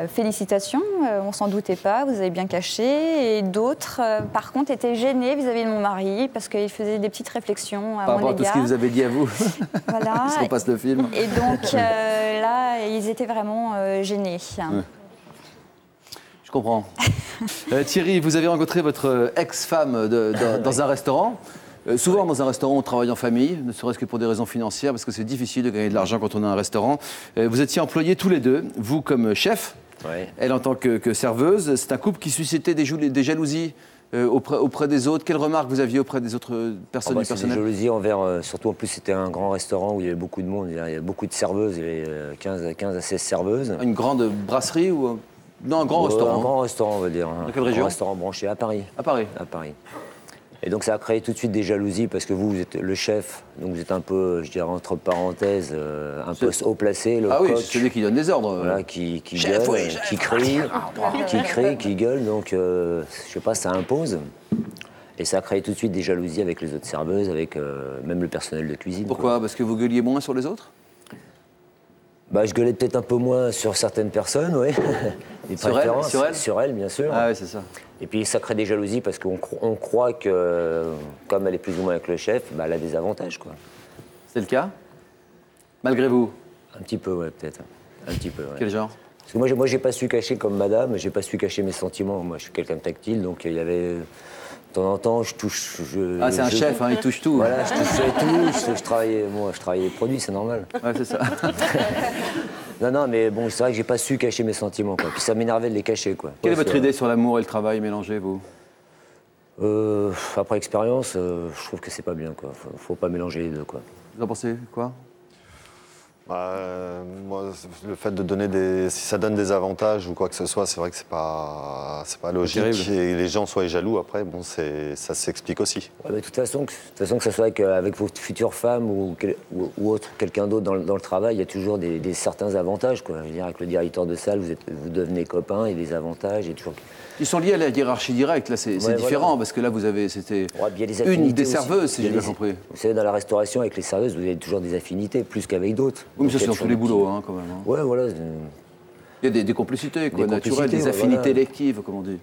félicitations, on s'en doutait pas, vous avez bien caché. Et d'autres, par contre, étaient gênés vis-à-vis de mon mari parce qu'il faisait des petites réflexions à par mon rapport à tout ce égard. qu'il vous avait dit à vous. Voilà. Parce qu'on passe le film. Et donc, là, ils étaient vraiment gênés. Ouais. Je comprends. Thierry, vous avez rencontré votre ex-femme dans un restaurant. Souvent, dans un restaurant, on travaille en famille, ne serait-ce que pour des raisons financières, parce que c'est difficile de gagner de l'argent quand on a un restaurant. Vous étiez employés tous les deux, vous comme chef, elle en tant que serveuse. C'est un couple qui suscitait des jalousies auprès des autres. Quelles remarques vous aviez auprès des autres personnes du personnel? Des jalousies envers, surtout en plus c'était un grand restaurant où il y avait beaucoup de monde, il y avait beaucoup de serveuses, il y avait 15 à 16 serveuses. Une grande brasserie ou... Non, un grand restaurant. Un grand restaurant, on va dire. Dans quelle région? Un restaurant branché à Paris. À Paris. À Paris. Et donc ça a créé tout de suite des jalousies parce que vous êtes le chef, donc vous êtes un peu, je dirais entre parenthèses, un peu haut placé, le coach. Oui, c'est celui qui donne des ordres. Voilà, qui chef, gueule, oui, qui crie, qui gueule, donc je sais pas, ça impose. Et ça a créé tout de suite des jalousies avec les autres serveuses, avec même le personnel de cuisine. Pourquoi? Parce que vous gueuliez moins sur les autres? Je gueulais peut-être un peu moins sur certaines personnes, oui. Sur elle, bien sûr. Ah oui, c'est ça. Et puis ça crée des jalousies parce qu'on croit que, comme elle est plus ou moins avec le chef, elle a des avantages, quoi. C'est le cas? Malgré vous? Un petit peu, ouais, peut-être. Un petit peu, ouais. Quel genre? Parce que moi, j'ai pas su cacher comme madame, j'ai pas su cacher mes sentiments. Moi, je suis quelqu'un de tactile, donc il y avait... De temps en temps, je touche... c'est un chef, hein, il touche tout. Voilà, je touchais tout, je travaillais les produits, c'est normal. Ouais, c'est ça. Non, mais bon, c'est vrai que j'ai pas su cacher mes sentiments, quoi. Puis ça m'énervait de les cacher, quoi. Quelle est votre idée sur l'amour et le travail mélangés, vous? Après expérience, je trouve que c'est pas bien, quoi. Faut pas mélanger les deux, quoi. Vous en pensez quoi? Moi, le fait de donner si ça donne des avantages ou quoi que ce soit, c'est vrai que c'est pas logique. Et les gens soient jaloux après, bon, ça s'explique aussi. Ouais, de toute façon, que ce soit avec votre future femme ou autre, quelqu'un d'autre dans le travail, il y a toujours des certains avantages, quoi. Je veux dire, avec le directeur de salle, vous devenez copains, il y a des avantages, il y a toujours... Ils sont liés à la hiérarchie directe, là c'était différent, parce que là c'était une des serveuses, si j'ai bien compris. Vous savez, dans la restauration, avec les serveuses, vous avez toujours des affinités, plus qu'avec d'autres. Oui, mais ça c'est dans tous les boulots, hein, quand même. Hein. Ouais, voilà. Il y a des complicités, quoi, naturelles, des affinités électives, comme on dit.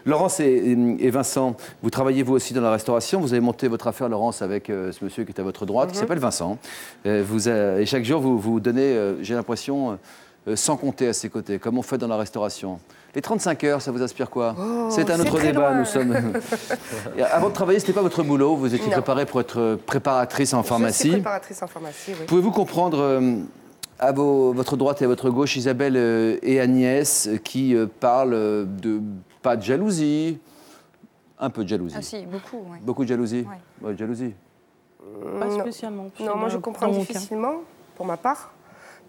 Laurence et Vincent, vous travaillez vous aussi dans la restauration. Vous avez monté votre affaire, Laurence, avec ce monsieur qui est à votre droite, qui s'appelle Vincent. Et chaque jour, vous donnez, j'ai l'impression, sans compter à ses côtés, comme on fait dans la restauration. Les 35 heures, ça vous inspire quoi? C'est un autre débat, nous sommes... Avant de travailler, ce n'était pas votre boulot, vous étiez préparée pour être préparatrice en pharmacie. Je suis préparatrice en pharmacie, oui. Pouvez-vous comprendre à votre droite et à votre gauche, Isabelle et Agnès, qui parlent pas de jalousie, un peu de jalousie? Ah si, beaucoup, oui. Beaucoup de jalousie? Ouais, jalousie. Pas spécialement. Non, moi je comprends difficilement, pour ma part.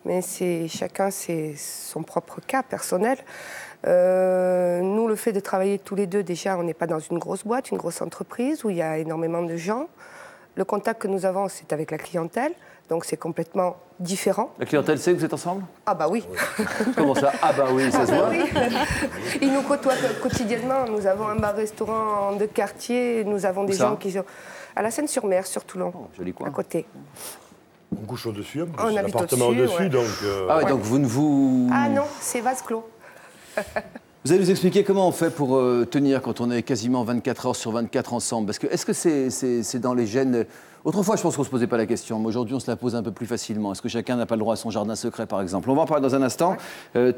Mais chacun c'est son propre cas personnel. Nous, le fait de travailler tous les deux, déjà, on n'est pas dans une grosse boîte, une grosse entreprise où il y a énormément de gens. Le contact que nous avons, c'est avec la clientèle, donc c'est complètement différent. La clientèle sait que vous êtes ensemble? Ah bah oui. Comment ça? Ah bah oui, ça se voit. Oui. Ils nous côtoient quotidiennement. Nous avons un bar-restaurant de quartier, nous avons des gens qui sont à la Seine-sur-Mer, sur Toulon, joli coin. à côté. On couche au-dessus, On habite l'appartement au-dessus, au-dessus, ouais. donc... Ah ouais, donc vous ne vous... Ah non, c'est vase clos. Vous allez nous expliquer comment on fait pour tenir quand on est quasiment 24 heures sur 24 ensemble. Parce que est-ce que c'est dans les gènes... Autrefois, je pense qu'on ne se posait pas la question, mais aujourd'hui, on se la pose un peu plus facilement. Est-ce que chacun n'a pas le droit à son jardin secret, par exemple? On va en parler dans un instant.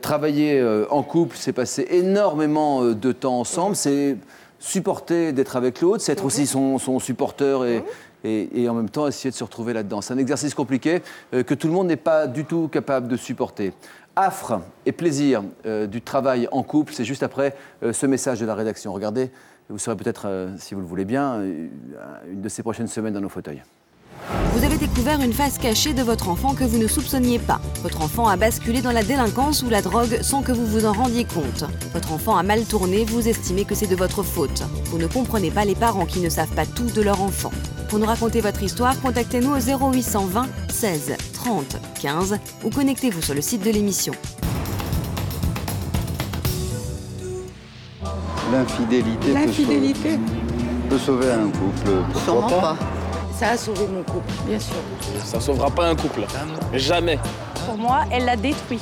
Travailler en couple, c'est passer énormément de temps ensemble, c'est supporter d'être avec l'autre, c'est être aussi son supporteur et en même temps essayer de se retrouver là-dedans. C'est un exercice compliqué que tout le monde n'est pas du tout capable de supporter. Affre et plaisir du travail en couple, c'est juste après ce message de la rédaction. Regardez, vous serez peut-être, si vous le voulez bien, une de ces prochaines semaines dans nos fauteuils. Vous avez découvert une face cachée de votre enfant que vous ne soupçonniez pas. Votre enfant a basculé dans la délinquance ou la drogue sans que vous vous en rendiez compte. Votre enfant a mal tourné, vous estimez que c'est de votre faute. Vous ne comprenez pas les parents qui ne savent pas tout de leur enfant. Pour nous raconter votre histoire, contactez-nous au 0820 16 30 15 ou connectez-vous sur le site de l'émission. L'infidélité peut sauver un couple. Sûrement pas. Ça a sauvé mon couple, bien sûr. Ça sauvera pas un couple. Jamais. Pour moi, elle l'a détruit.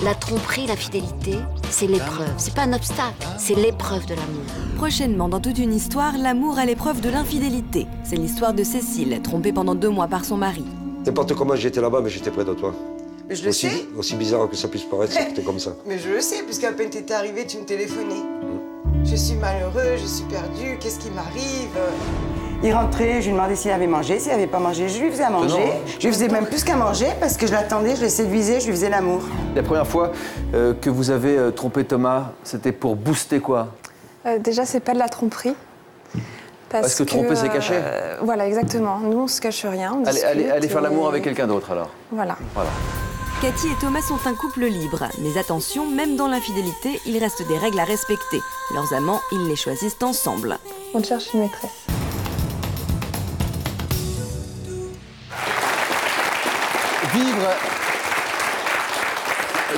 La tromperie, la fidélité, c'est l'épreuve. C'est pas un obstacle, c'est l'épreuve de l'amour. Prochainement, dans toute une histoire, l'amour à l'épreuve de l'infidélité. C'est l'histoire de Cécile, trompée pendant 2 mois par son mari. N'importe comment, j'étais là-bas, mais j'étais près de toi. Mais je le sais. Aussi bizarre que ça puisse paraître, c'était comme ça. Mais je le sais, puisqu'à peine t'étais arrivé, tu me téléphonais. Je suis malheureux, je suis perdu, qu'est-ce qui m'arrive? Il rentrait, je lui demandais s'il avait mangé, s'il n'avait pas mangé, je lui faisais à manger. Je lui faisais même plus qu'à manger parce que je l'attendais, je le séduisais, je lui faisais l'amour. La première fois que vous avez trompé Thomas, c'était pour booster quoi? Déjà, c'est pas de la tromperie. Parce que tromper, c'est caché. Voilà, exactement. Nous, on se cache rien. On allez faire l'amour avec quelqu'un d'autre alors. Voilà. Cathy et Thomas sont un couple libre. Mais attention, même dans l'infidélité, il reste des règles à respecter. Leurs amants, ils les choisissent ensemble. On cherche une maîtresse.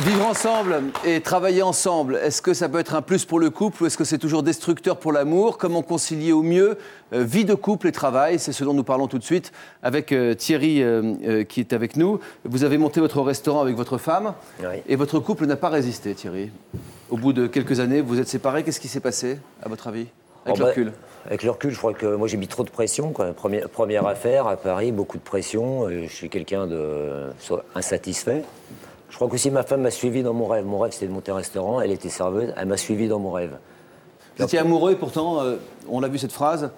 Vivre ensemble et travailler ensemble, est-ce que ça peut être un plus pour le couple ou est-ce que c'est toujours destructeur pour l'amour? Comment concilier au mieux vie de couple et travail? C'est ce dont nous parlons tout de suite avec Thierry qui est avec nous. Vous avez monté votre restaurant avec votre femme et votre couple n'a pas résisté, Thierry. Au bout de quelques années, vous êtes séparés. Qu'est-ce qui s'est passé, à votre avis, avec le recul? Avec le recul, je crois que moi j'ai mis trop de pression, quoi. Première affaire à Paris, beaucoup de pression. Je suis quelqu'un insatisfait. Je crois qu'aussi ma femme m'a suivi dans mon rêve. Mon rêve, c'était de monter un restaurant. Elle était serveuse. Elle m'a suivi dans mon rêve. Vous étiez amoureux et pourtant, on l'a vu cette phrase,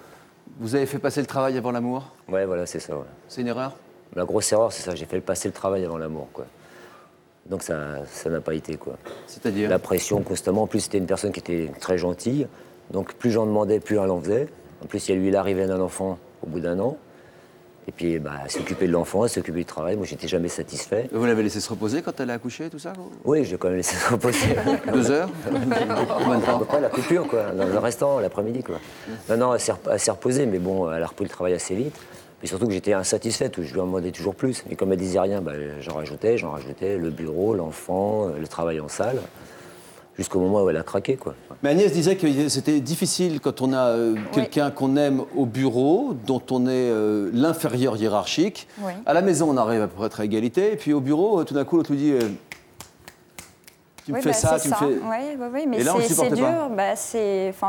vous avez fait passer le travail avant l'amour? Ouais, voilà, c'est ça. Ouais. C'est une erreur? La grosse erreur, c'est ça. J'ai fait passer le travail avant l'amour, quoi. Donc ça n'a pas été, quoi. C'est-à-dire? La pression constamment. En plus, c'était une personne qui était très gentille. Donc plus j'en demandais, plus elle en faisait. En plus, il arrivait d'un enfant au bout d'1 an. Et puis, elle s'occupait de l'enfant, elle s'occupait du travail. Moi, j'étais jamais satisfait. Vous l'avez laissé se reposer quand elle a accouché, tout ça? Oui, je l'ai quand même laissé se reposer. 2 heures? Combien de temps? À peu près la coupure, quoi, dans le restaurant, l'après-midi, quoi. Non, elle s'est reposée, mais bon, elle a repris le travail assez vite. Puis surtout que j'étais insatisfait, je lui en demandais toujours plus. Mais comme elle disait rien, j'en rajoutais, le bureau, l'enfant, le travail en salle. Jusqu'au moment où elle a craqué, quoi. Mais Agnès disait que c'était difficile quand on a quelqu'un qu'on aime au bureau, dont on est l'inférieur hiérarchique. Oui. À la maison, on arrive à peu près à égalité, et puis au bureau, tout d'un coup, l'autre lui dit tu me fais ça, tu me fais... Oui, mais c'est dur.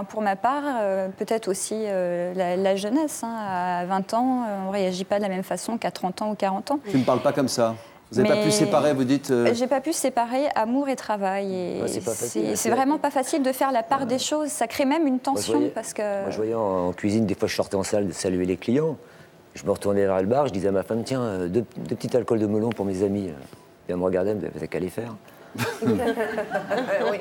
Pour ma part, peut-être aussi la jeunesse. À 20 ans, on ne réagit pas de la même façon qu'à 30 ans ou 40 ans. Tu ne parles pas comme ça. Vous n'avez pas pu séparer, vous dites J'ai pas pu séparer amour et travail. Et c'est vraiment pas facile de faire la part des choses. Ça crée même une tension. Moi, je voyais en cuisine, des fois je sortais en salle de saluer les clients. Je me retournais vers le bar, je disais à ma femme, tiens, deux petits alcools de melon pour mes amis. Elle me regardait, elle me disait, t'as qu'à les faire. Il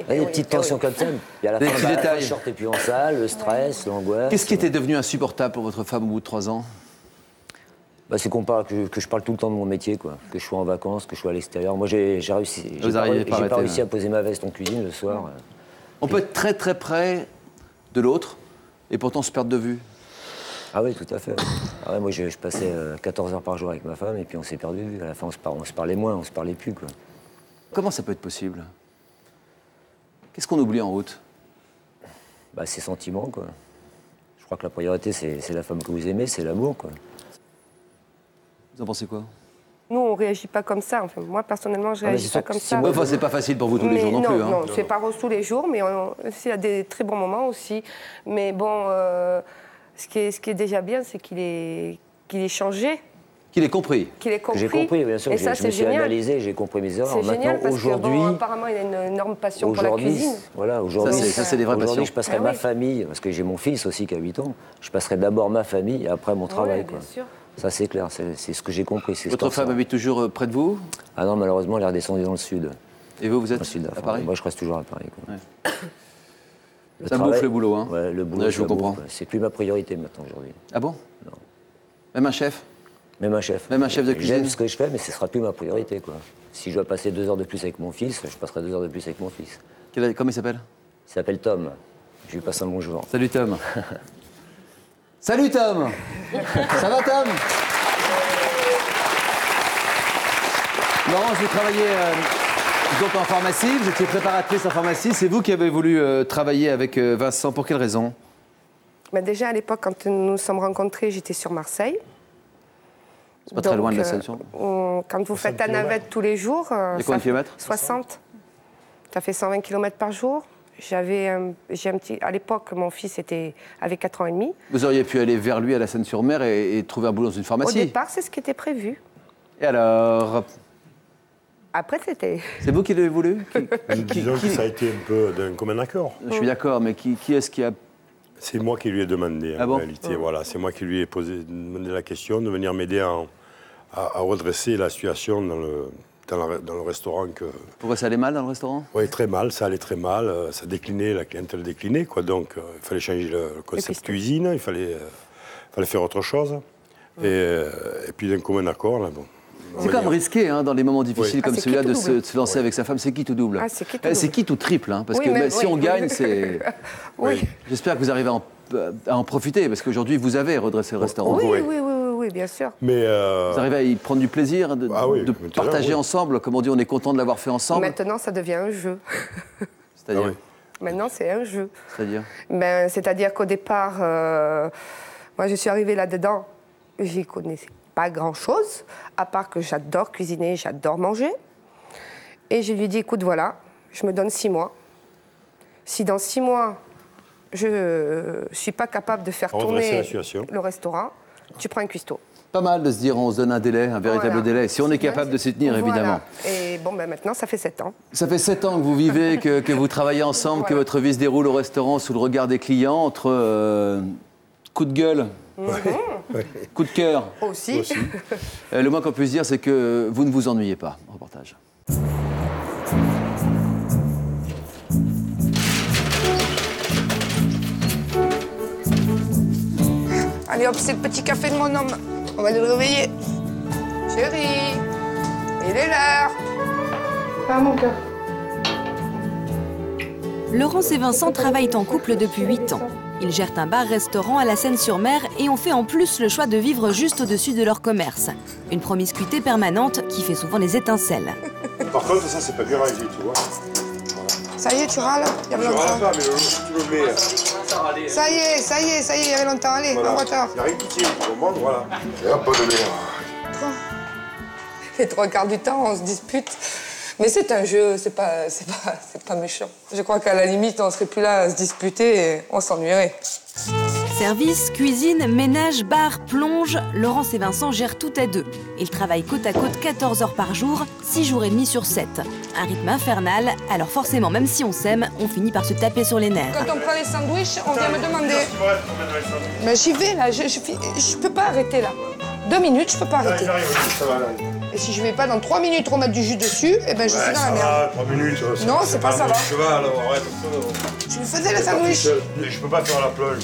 y a des petites tensions comme ça. Et à la fin, je sortais plus en salle, le stress, l'angoisse. Qu'est-ce qui était devenu insupportable pour votre femme au bout de 3 ans? C'est que je parle tout le temps de mon métier, quoi. Que je sois en vacances, que je sois à l'extérieur. Moi, j'ai pas réussi à poser ma veste en cuisine le soir. On peut être très très près de l'autre et pourtant se perdre de vue. Ah oui, tout à fait. Moi, je passais 14 heures par jour avec ma femme et puis on s'est perdu de vue. À la fin, on se parlait moins, on se parlait plus, quoi. Comment ça peut être possible? Qu'est-ce qu'on oublie en route? Ses sentiments, quoi. Je crois que la priorité, c'est la femme que vous aimez, c'est l'amour, quoi. Vous en pensez quoi? Nous, on ne réagit pas comme ça. Enfin, moi, personnellement, je ne réagis pas comme ça. Enfin, c'est pas facile pour vous tous les jours non plus. Non, c'est pas rose tous les jours, mais il y a des très bons moments aussi. Mais bon, ce qui est déjà bien, c'est qu'il est changé. Qu'il ait compris. Qu'il ait compris. J'ai compris, bien sûr. Et ça, je me suis analysé, j'ai compris mes erreurs. C'est génial parce aujourd'hui, que, apparemment, il a une énorme passion pour la cuisine. Voilà, aujourd'hui, c'est des vraies passions. Je passerai ma famille, parce que j'ai mon fils aussi qui a 8 ans, je passerai d'abord ma famille et après mon travail. Bien sûr. Ça, c'est clair, c'est ce que j'ai compris. Votre femme habite toujours près de vous? Ah non, malheureusement, elle est redescendue dans le sud. Et vous êtes à Paris? Moi, je reste toujours à Paris. Ouais. Ça bouffe le boulot, hein? Ouais, le boulot, je vous comprends. C'est plus ma priorité maintenant, aujourd'hui. Ah bon? Non. Même un chef? Même un chef. Même un chef de cuisine? J'aime ce que je fais, mais ce ne sera plus ma priorité, quoi. Si je dois passer 2 heures de plus avec mon fils, je passerai 2 heures de plus avec mon fils. Comment il s'appelle? Il s'appelle Tom. Je lui passe un bonjour. Salut Tom. Salut Tom. Ça va Tom? Laurence, vous travaillez donc en pharmacie, vous étiez préparatrice en pharmacie. C'est vous qui avez voulu travailler avec Vincent. Pour quelle raison? Déjà, à l'époque, quand nous nous sommes rencontrés, j'étais sur Marseille. C'est pas très loin de la Seine-sur-Mer. Quand vous faites la navette tous les jours... Il y a combien de kilomètres? 60. Ça fait 120 km par jour. À l'époque, mon fils avait 4 ans et demi. Vous auriez pu aller vers lui à la Seine-sur-Mer et trouver un boulot dans une pharmacie? Au départ, c'est ce qui était prévu. Et alors? Après, c'était... C'est vous qui l'avez voulu? Disons que ça a été un peu d'un commun accord. Je suis d'accord, mais qui est-ce qui a... C'est moi qui lui ai demandé, en réalité. Voilà, c'est moi qui lui ai demandé la question de venir m'aider à redresser la situation dans le restaurant. Pourquoi ça allait mal dans le restaurant? Oui, très mal, ça allait très mal. Ça déclinait, la clientèle déclinait, quoi. Donc, il fallait changer le concept cuisine, il fallait faire autre chose. Et puis d'un commun accord, là, bon. C'est quand même risqué, hein, dans les moments difficiles comme celui-là, de se lancer avec sa femme. C'est qui tout double? C'est qui tout triple, hein, parce que si on gagne, c'est... Oui. J'espère que vous arrivez à en profiter, parce qu'aujourd'hui, vous avez redressé le restaurant. Oui, bien sûr. Mais vous arrivez à y prendre du plaisir, de partager ensemble. Comme on dit, on est content de l'avoir fait ensemble. Maintenant, ça devient un jeu. C'est-à-dire? Maintenant, c'est un jeu. C'est-à-dire? C'est-à-dire qu'au départ, moi, je suis arrivée là-dedans, j'y connaissais pas grand-chose, à part que j'adore cuisiner, j'adore manger. Et je lui ai dit, écoute, voilà, je me donne 6 mois. Si dans 6 mois, je ne suis pas capable de faire tourner le restaurant, tu prends un cuistot. Pas mal de se dire, on se donne un délai, un véritable délai. Si on est capable de s'y tenir, évidemment. Et bon, maintenant, ça fait 7 ans. Ça fait 7 ans que vous vivez, que vous travaillez ensemble, que votre vie se déroule au restaurant sous le regard des clients, entre coup de gueule, coup de cœur. Aussi. Le moins qu'on puisse dire, c'est que vous ne vous ennuyez pas. Reportage. Allez hop, c'est le petit café de mon homme. On va le réveiller. Chérie, il est l'heure. Ah, mon cœur. Laurence et Vincent travaillent en couple depuis 8 ans. Ils gèrent un bar-restaurant à la Seine-sur-Mer et ont fait en plus le choix de vivre juste au-dessus de leur commerce. Une promiscuité permanente qui fait souvent les étincelles. Par contre, ça, c'est pas bien réalisé, tu vois. Ça y est, tu râles? Il y avait longtemps. Je râle pas, mais tu le mets. Ça y est, il y avait longtemps. Allez, en retard. Il n'y a rien qui tient, au monde, voilà. Et hop, de mer. Les 3/4 du temps, on se dispute. Mais c'est un jeu, c'est pas méchant. Je crois qu'à la limite, on serait plus là à se disputer et on s'ennuierait. Service, cuisine, ménage, bar, plonge, Laurence et Vincent gèrent tout à deux. Ils travaillent côte à côte 14 heures par jour, 6 jours et demi sur 7. Un rythme infernal, alors forcément, même si on s'aime, on finit par se taper sur les nerfs. Quand on prend les sandwichs, on vient me demander... Mais j'y vais là, je peux pas arrêter là. 2 minutes, je peux pas arrêter. Et si je vais pas dans 3 minutes remettre du jus dessus, eh ben je suis dans la merde. 3 minutes. Non, c'est pas ça va. Cheval, arrête. Tu me faisais le sandwich? Je peux pas faire la plonge.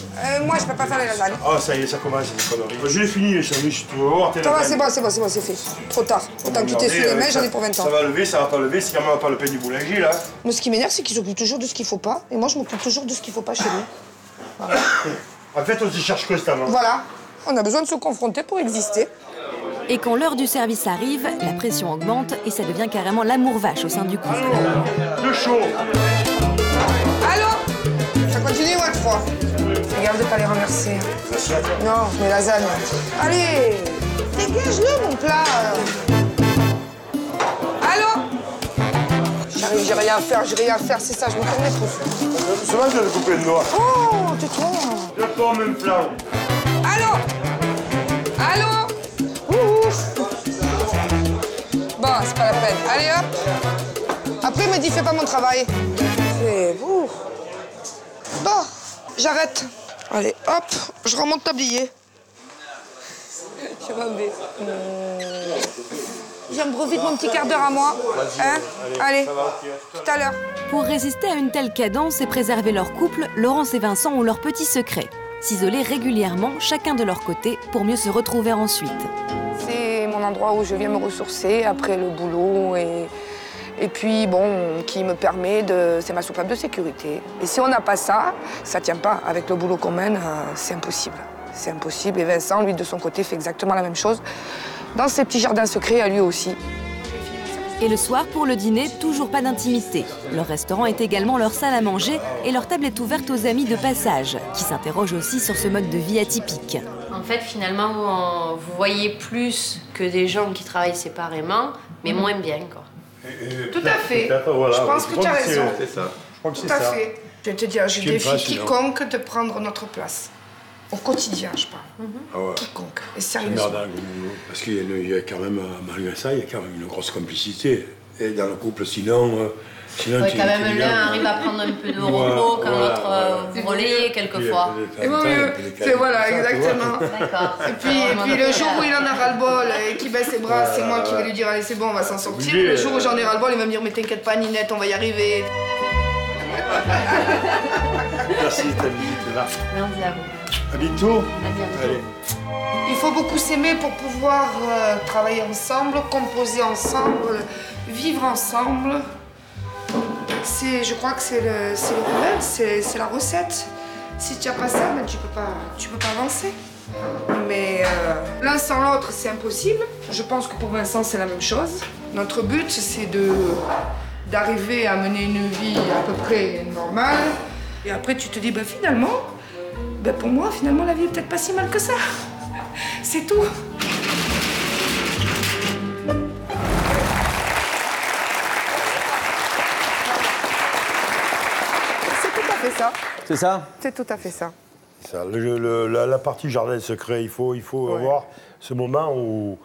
Moi, je peux pas faire les lasagnes. Ah, ça y est, ça commence, c'est des conneries. Je l'ai fini les sandwichs, tu vas voir. Ça va, c'est bon, c'est fait. Trop tard. Autant que tu t'es su les mains, j'en ai pour 20 ans. Ça va lever, ça va pas lever, c'est quand même pas le pain du boulanger là. Mais ce qui m'énerve, c'est qu'ils s'occupent toujours de ce qu'il faut pas. Et moi, je m'occupe toujours de ce qu'il faut pas chez lui. Voilà. En fait, on s'y cherche constamment. Voilà. On a besoin de se confronter pour exister. Et quand l'heure du service arrive, la pression augmente et ça devient carrément l'amour vache au sein du couple. Le chaud. Allô? Ça continue ou à 3? Fais gaffe de pas les remercier. Non, mes lasagnes. Allez, dégage-le mon plat. J'arrive, j'ai rien à faire, c'est ça, je me tourne les pouces. Souvent, je vais couper le noir. Oh, tais-toi. Je prends même plan. Allô? Allô? Ouh. Bon, c'est pas la peine. Allez, hop. Après, il me dit, fais pas mon travail. C'est vous. Bon, j'arrête. Allez, hop, je remonte le tablier. Je m'en vais. J'en profite mon petit quart d'heure à moi. Hein? Allez, tout à l'heure. Pour résister à une telle cadence et préserver leur couple, Laurence et Vincent ont leur petit secret. S'isoler régulièrement, chacun de leur côté, pour mieux se retrouver ensuite. C'est mon endroit où je viens me ressourcer après le boulot et puis, bon, qui me permet de... C'est ma soupape de sécurité. Et si on n'a pas ça, ça tient pas. Avec le boulot qu'on mène, c'est impossible. C'est impossible. Et Vincent, lui, de son côté, fait exactement la même chose. Dans ses petits jardins secrets, à lui aussi. Et le soir, pour le dîner, toujours pas d'intimité. Leur restaurant est également leur salle à manger et leur table est ouverte aux amis de passage, qui s'interrogent aussi sur ce mode de vie atypique. En fait, finalement, vous voyez plus que des gens qui travaillent séparément, mais moins bien, quoi. Tout à fait. Voilà. Je pense que tu as raison. C'est ça. Je crois que Tout à fait. Je vais te dire, je défie quiconque de prendre notre place. Au quotidien, je parle. Ah ouais. Quiconque. Et C'est sérieusement. merdingue, parce qu'il y a quand même, malgré ça, il y a quand même une grosse complicité. Et dans le couple, sinon quand même l'un arrive à prendre un peu de repos quand l'autre vous relayez quelquefois. Et mieux, c'est voilà, exactement. D'accord. Et puis le jour où il en a ras-le-bol et qu'il baisse les bras, c'est moi qui vais lui dire allez c'est bon, on va s'en sortir. Le jour où j'en ai ras-le-bol, il va me dire mais t'inquiète pas Ninette, on va y arriver. Merci de ta visite là. Merci à vous. À bientôt. Allez. Il faut beaucoup s'aimer pour pouvoir travailler ensemble, composer ensemble, vivre ensemble. Je crois que c'est le remède, c'est la recette. Si tu n'as pas ça, ben, tu peux pas avancer. Mais l'un sans l'autre, c'est impossible. Je pense que pour Vincent, c'est la même chose. Notre but, c'est d'arriver à mener une vie à peu près normale. Et après, tu te dis, ben, finalement, pour moi, finalement, la vie est peut-être pas si mal que ça. C'est tout. Ça. C'est ça? C'est tout à fait ça. Ça la partie jardin secret, il faut avoir ce moment où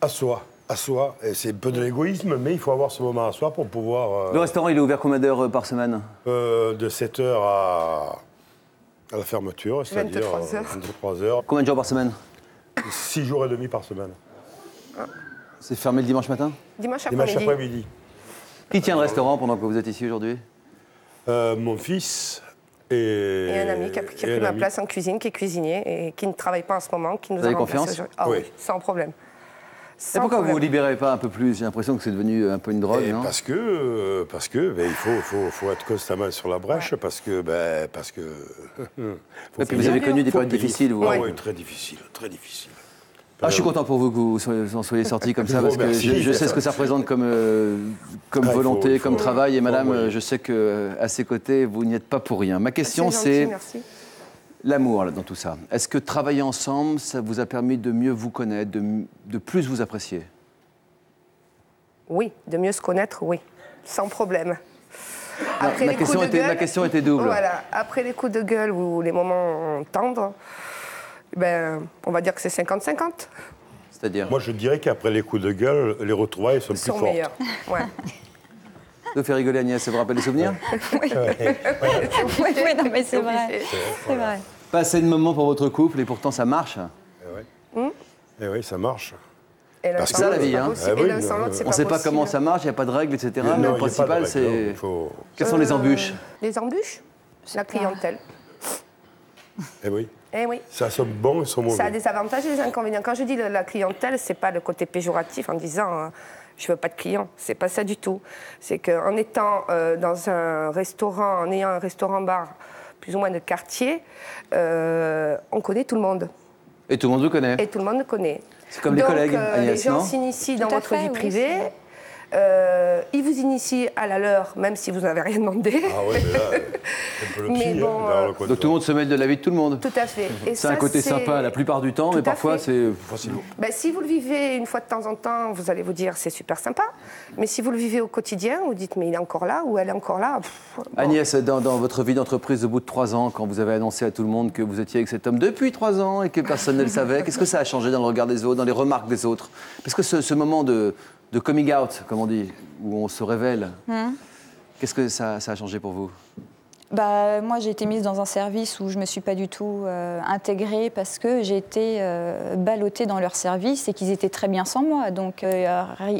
à soi. Et c'est un peu de l'égoïsme, mais il faut avoir ce moment à soi pour pouvoir... Le restaurant, il est ouvert combien d'heures par semaine? De 7h à la fermeture, c'est-à-dire 23 heures. Combien de jours par semaine? 6 jours et demi par semaine. C'est fermé le dimanche matin? Dimanche après-midi. Qui tient le restaurant pendant que vous êtes ici aujourd'hui? Mon fils et un ami qui a pris ma place en cuisine, qui est cuisinier et qui ne travaille pas en ce moment, qui nous a remplacé. confiance? Ah oui, sans problème. Et pourquoi vous ne vous libérez pas un peu plus? J'ai l'impression que c'est devenu un peu une drogue, non? Parce que il faut être constamment sur la brèche, parce que... Et puis vous avez connu des périodes difficiles, vous? Oui, très difficiles, très difficiles. Je suis content pour vous que vous en soyez sortis comme ça, parce que je sais ce que ça représente comme volonté, comme travail. Et madame, je sais qu'à ses côtés, vous n'y êtes pas pour rien. Ma question, c'est l'amour dans tout ça. Est-ce que travailler ensemble, ça vous a permis de mieux vous connaître, de plus vous apprécier? Oui, de mieux se connaître, oui, sans problème. Ma question était double. Voilà, après les coups de gueule ou les moments tendres, on va dire que c'est 50-50. C'est-à-dire? Moi, je dirais qu'après les coups de gueule, les retrouvailles sont plus fortes. Meilleurs. Ouais. De faire rigoler Agnès, ça vous rappelle des souvenirs? Oui, non, mais c'est vrai. C'est vrai. Pas assez de moments pour votre couple et pourtant ça marche. Eh oui, ça marche. Parce que ça, la vie, hein. On ne sait pas comment ça marche, il n'y a pas de règles, etc. Mais le principal, c'est... Quelles sont les embûches? Les embûches? La clientèle. Eh oui. Eh oui. Ça sont bons et sont mauvais. Ça a des avantages et des inconvénients. Quand je dis la clientèle, c'est pas le côté péjoratif en disant je veux pas de clients. C'est pas ça du tout. C'est qu'en étant dans un restaurant, en ayant un restaurant-bar plus ou moins de quartier, on connaît tout le monde. Et tout le monde vous connaît. Et tout le monde le connaît. C'est comme les collègues, Agnès, les gens s'initient dans votre vie privée. Il vous initie à la leur, même si vous n'avez rien demandé. Ah oui, mais là, c'est un peu le Mais pied, bon, dans le côté. Donc tout le monde se mêle de la vie de tout le monde. Tout à fait. Et C'est ça, un côté sympa la plupart du temps, Tout mais à parfois fait. c'est lourd. Ben, si vous le vivez une fois de temps en temps, vous allez vous dire c'est super sympa. Mais si vous le vivez au quotidien, vous dites mais il est encore là ou elle est encore là. Bon. Agnès, dans votre vie d'entreprise, au bout de 3 ans, quand vous avez annoncé à tout le monde que vous étiez avec cet homme depuis 3 ans et que personne ne le savait, qu'est-ce que ça a changé dans le regard des autres, dans les remarques des autres? Parce que ce moment de coming out, comme on dit, où on se révèle, qu'est-ce que ça a changé pour vous? Bah, moi, j'ai été mise dans un service où je ne me suis pas du tout intégrée parce que j'ai été ballottée dans leur service et qu'ils étaient très bien sans moi. Donc,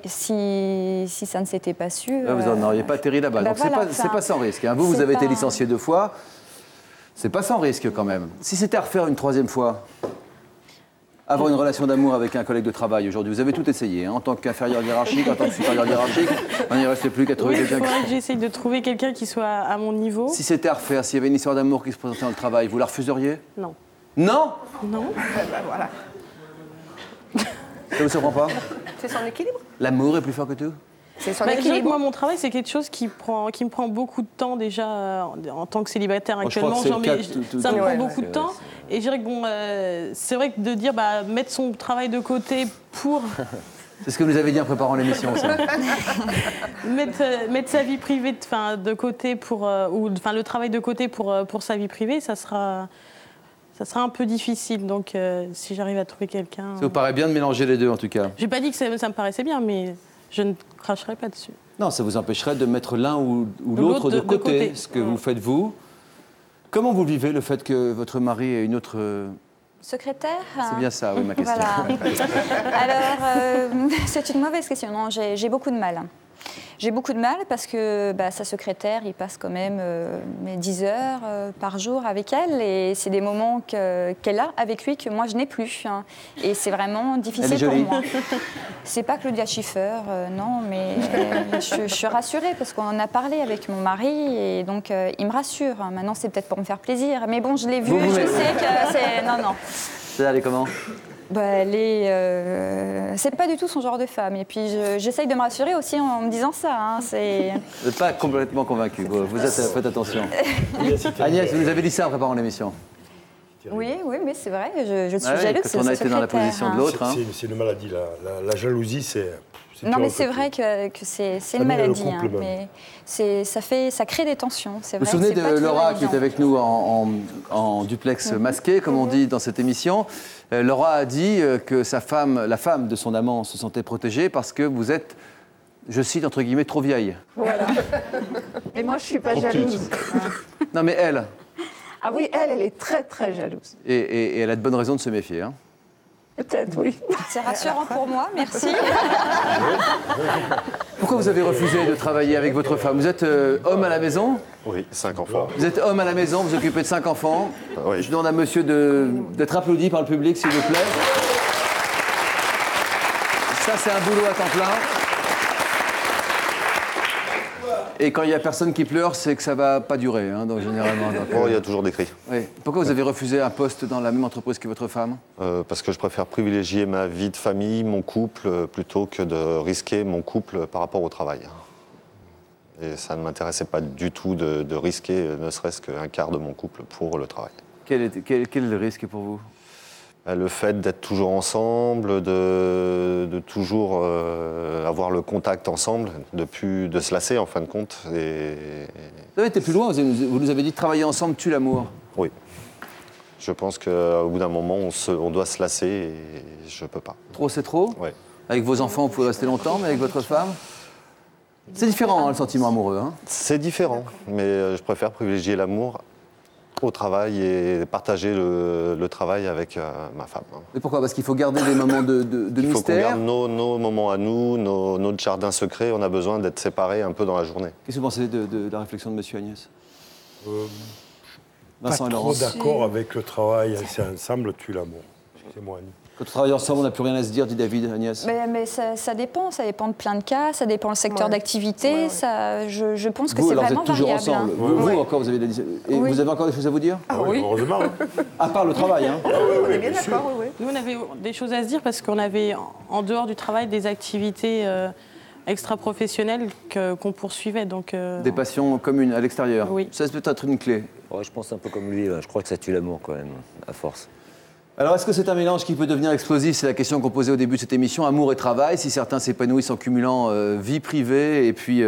si ça ne s'était pas su... Là, vous n'en auriez pas atterri là-bas. Bah Donc, voilà, c'est pas sans risque. Hein. Vous c'est avez été pas- licencié 2 fois. C'est pas sans risque, quand même. Si c'était à refaire une 3e fois, avoir une relation d'amour avec un collègue de travail aujourd'hui, vous avez tout essayé, hein, en tant qu'inférieur hiérarchique, en tant que supérieur hiérarchique, il n'y restait plus qu'à trouver Oui, il quelqu'un faudrait que j'essaye de trouver quelqu'un qui soit à mon niveau. Si c'était à refaire, s'il y avait une histoire d'amour qui se présentait dans le travail, vous la refuseriez? Non. Non? Non. Ben, voilà. Ça vous surprend pas? C'est son équilibre. L'amour est plus fort que tout? C'est son Bah, je dirais que équilibre. moi, mon travail, c'est quelque chose qui me prend beaucoup de temps déjà en tant que célibataire Moi, je crois actuellement. que c'est le cas Ça me de- prend ouais, beaucoup de temps. Et je dirais que bon, c'est vrai que de dire mettre son travail de côté pour C'est ce que vous avez dit en préparant l'émission, ça. mettre sa vie privée de côté pour le travail de côté pour sa vie privée, ça sera un peu difficile. Donc si j'arrive à trouver quelqu'un. Ça vous paraît bien de mélanger les deux, en tout cas? J'ai pas dit que ça me paraissait bien, mais je ne cracherai pas dessus. Non, ça vous empêcherait de mettre l'un ou l'autre de côté, ce que vous faites vous. Comment vous vivez le fait que votre mari ait une autre... Secrétaire? C'est bien ça, oui, ma question. Voilà. Alors, c'est une mauvaise question. Non, j'ai beaucoup de mal. J'ai beaucoup de mal parce que sa secrétaire, il passe quand même 10 heures par jour avec elle et c'est des moments qu'elle a avec lui que moi je n'ai plus. Hein. Et c'est vraiment difficile pour moi. C'est pas Claudia Schiffer, non, mais je suis rassurée parce qu'on en a parlé avec mon mari et donc il me rassure. Hein. Maintenant, c'est peut-être pour me faire plaisir, mais bon, je l'ai vu, je sais que c'est... Non. Ça allait comment? Elle est... c'est pas du tout son genre de femme. Et puis j'essaye de me rassurer aussi en me disant ça. Hein. Vous n'êtes pas complètement convaincu. Vous faites attention. Agnès, vous nous avez dit ça en préparant l'émission. Oui, mais c'est vrai. Je suis Ah oui, jalouse. quand on a été dans la position de l'autre. Hein. C'est une maladie. La jalousie, c'est... Non, mais c'est vrai que c'est une maladie. Hein, mais ça crée des tensions. Vous vous souvenez de Laura qui était avec nous en duplex masqué, comme on dit dans cette émission. Laura a dit que la femme de son amant, se sentait protégée parce que vous êtes, je cite entre guillemets, trop vieille. Voilà. Et moi, je ne suis pas jalouse. Non, mais elle. Ah oui, elle est très, très jalouse. Et elle a de bonnes raisons de se méfier. Hein. Peut-être, oui. C'est rassurant pour moi, merci. Pourquoi vous avez refusé de travailler avec votre femme? Vous êtes homme à la maison? Oui, 5 enfants. Vous êtes homme à la maison, vous occupez de 5 enfants. Oui. Je demande à monsieur d'être applaudi par le public, s'il vous plaît. Ça, c'est un boulot à temps plein. Et quand il n'y a personne qui pleure, c'est que ça ne va pas durer, hein, donc, généralement. Donc, il y a toujours des cris. Oui. Pourquoi vous avez refusé un poste dans la même entreprise que votre femme? Parce que je préfère privilégier ma vie de famille, mon couple, plutôt que de risquer mon couple par rapport au travail. Et ça ne m'intéressait pas du tout de risquer ne serait-ce qu'un quart de mon couple pour le travail. Quel est le risque pour vous? Le fait d'être toujours ensemble, de toujours avoir le contact ensemble, de se lasser en fin de compte. Et... Vous avez été plus loin, vous nous avez dit travailler ensemble tue l'amour. Oui. Je pense qu'au bout d'un moment, on doit se lasser et je ne peux pas. Trop, c'est trop? Oui. Avec vos enfants, vous pouvez rester longtemps, mais avec votre femme? C'est différent, hein, le sentiment amoureux. Hein. C'est différent, mais je préfère privilégier l'amour au travail et partager le travail avec ma femme. Et pourquoi? Parce qu'il faut garder des moments de Il faut qu'on mystère. garde nos moments à nous, notre jardin secret. On a besoin d'être séparés un peu dans la journée. Qu'est-ce que vous pensez de la réflexion de monsieur Agnès? Pas trop d'accord avec le travail. C'est ensemble tue l'amour. Excusez-moi, Annie. Quand on travaille ensemble, on n'a plus rien à se dire, dit David, Agnès. Mais ça dépend de plein de cas, ça dépend le secteur d'activité. Je pense que vous, c'est alors, vraiment vous êtes toujours variable. ensemble. Vous encore, vous avez vous avez encore des choses à vous dire? Ah oui, heureusement. À part le travail, hein. On est bien d'accord, oui. Nous, on avait des choses à se dire parce qu'on avait, en dehors du travail, des activités extra-professionnelles qu'on poursuivait. Donc, des passions communes à l'extérieur. Oui. Ça, c'est peut-être une clé. Ouais, je pense un peu comme lui. Je crois que ça tue l'amour quand même, à force. Alors, est-ce que c'est un mélange qui peut devenir explosif? C'est la question qu'on posait au début de cette émission. Amour et travail, si certains s'épanouissent en cumulant vie privée et puis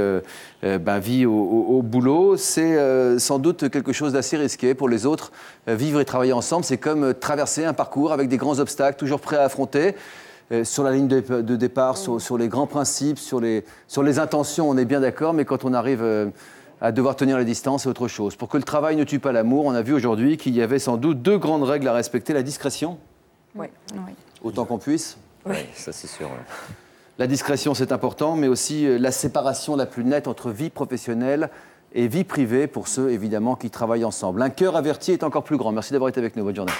vie au boulot, c'est sans doute quelque chose d'assez risqué. Pour les autres, vivre et travailler ensemble, c'est comme traverser un parcours avec des grands obstacles, toujours prêts à affronter. Sur la ligne de départ, sur les grands principes, sur les intentions, on est bien d'accord, mais quand on arrive à devoir tenir la distance, c'est autre chose. Pour que le travail ne tue pas l'amour, on a vu aujourd'hui qu'il y avait sans doute 2 grandes règles à respecter. La discrétion, autant qu'on puisse. Oui, ça c'est sûr. Ouais. La discrétion, c'est important, mais aussi la séparation la plus nette entre vie professionnelle et vie privée pour ceux, évidemment, qui travaillent ensemble. Un cœur averti est encore plus grand. Merci d'avoir été avec nous. Bonne journée.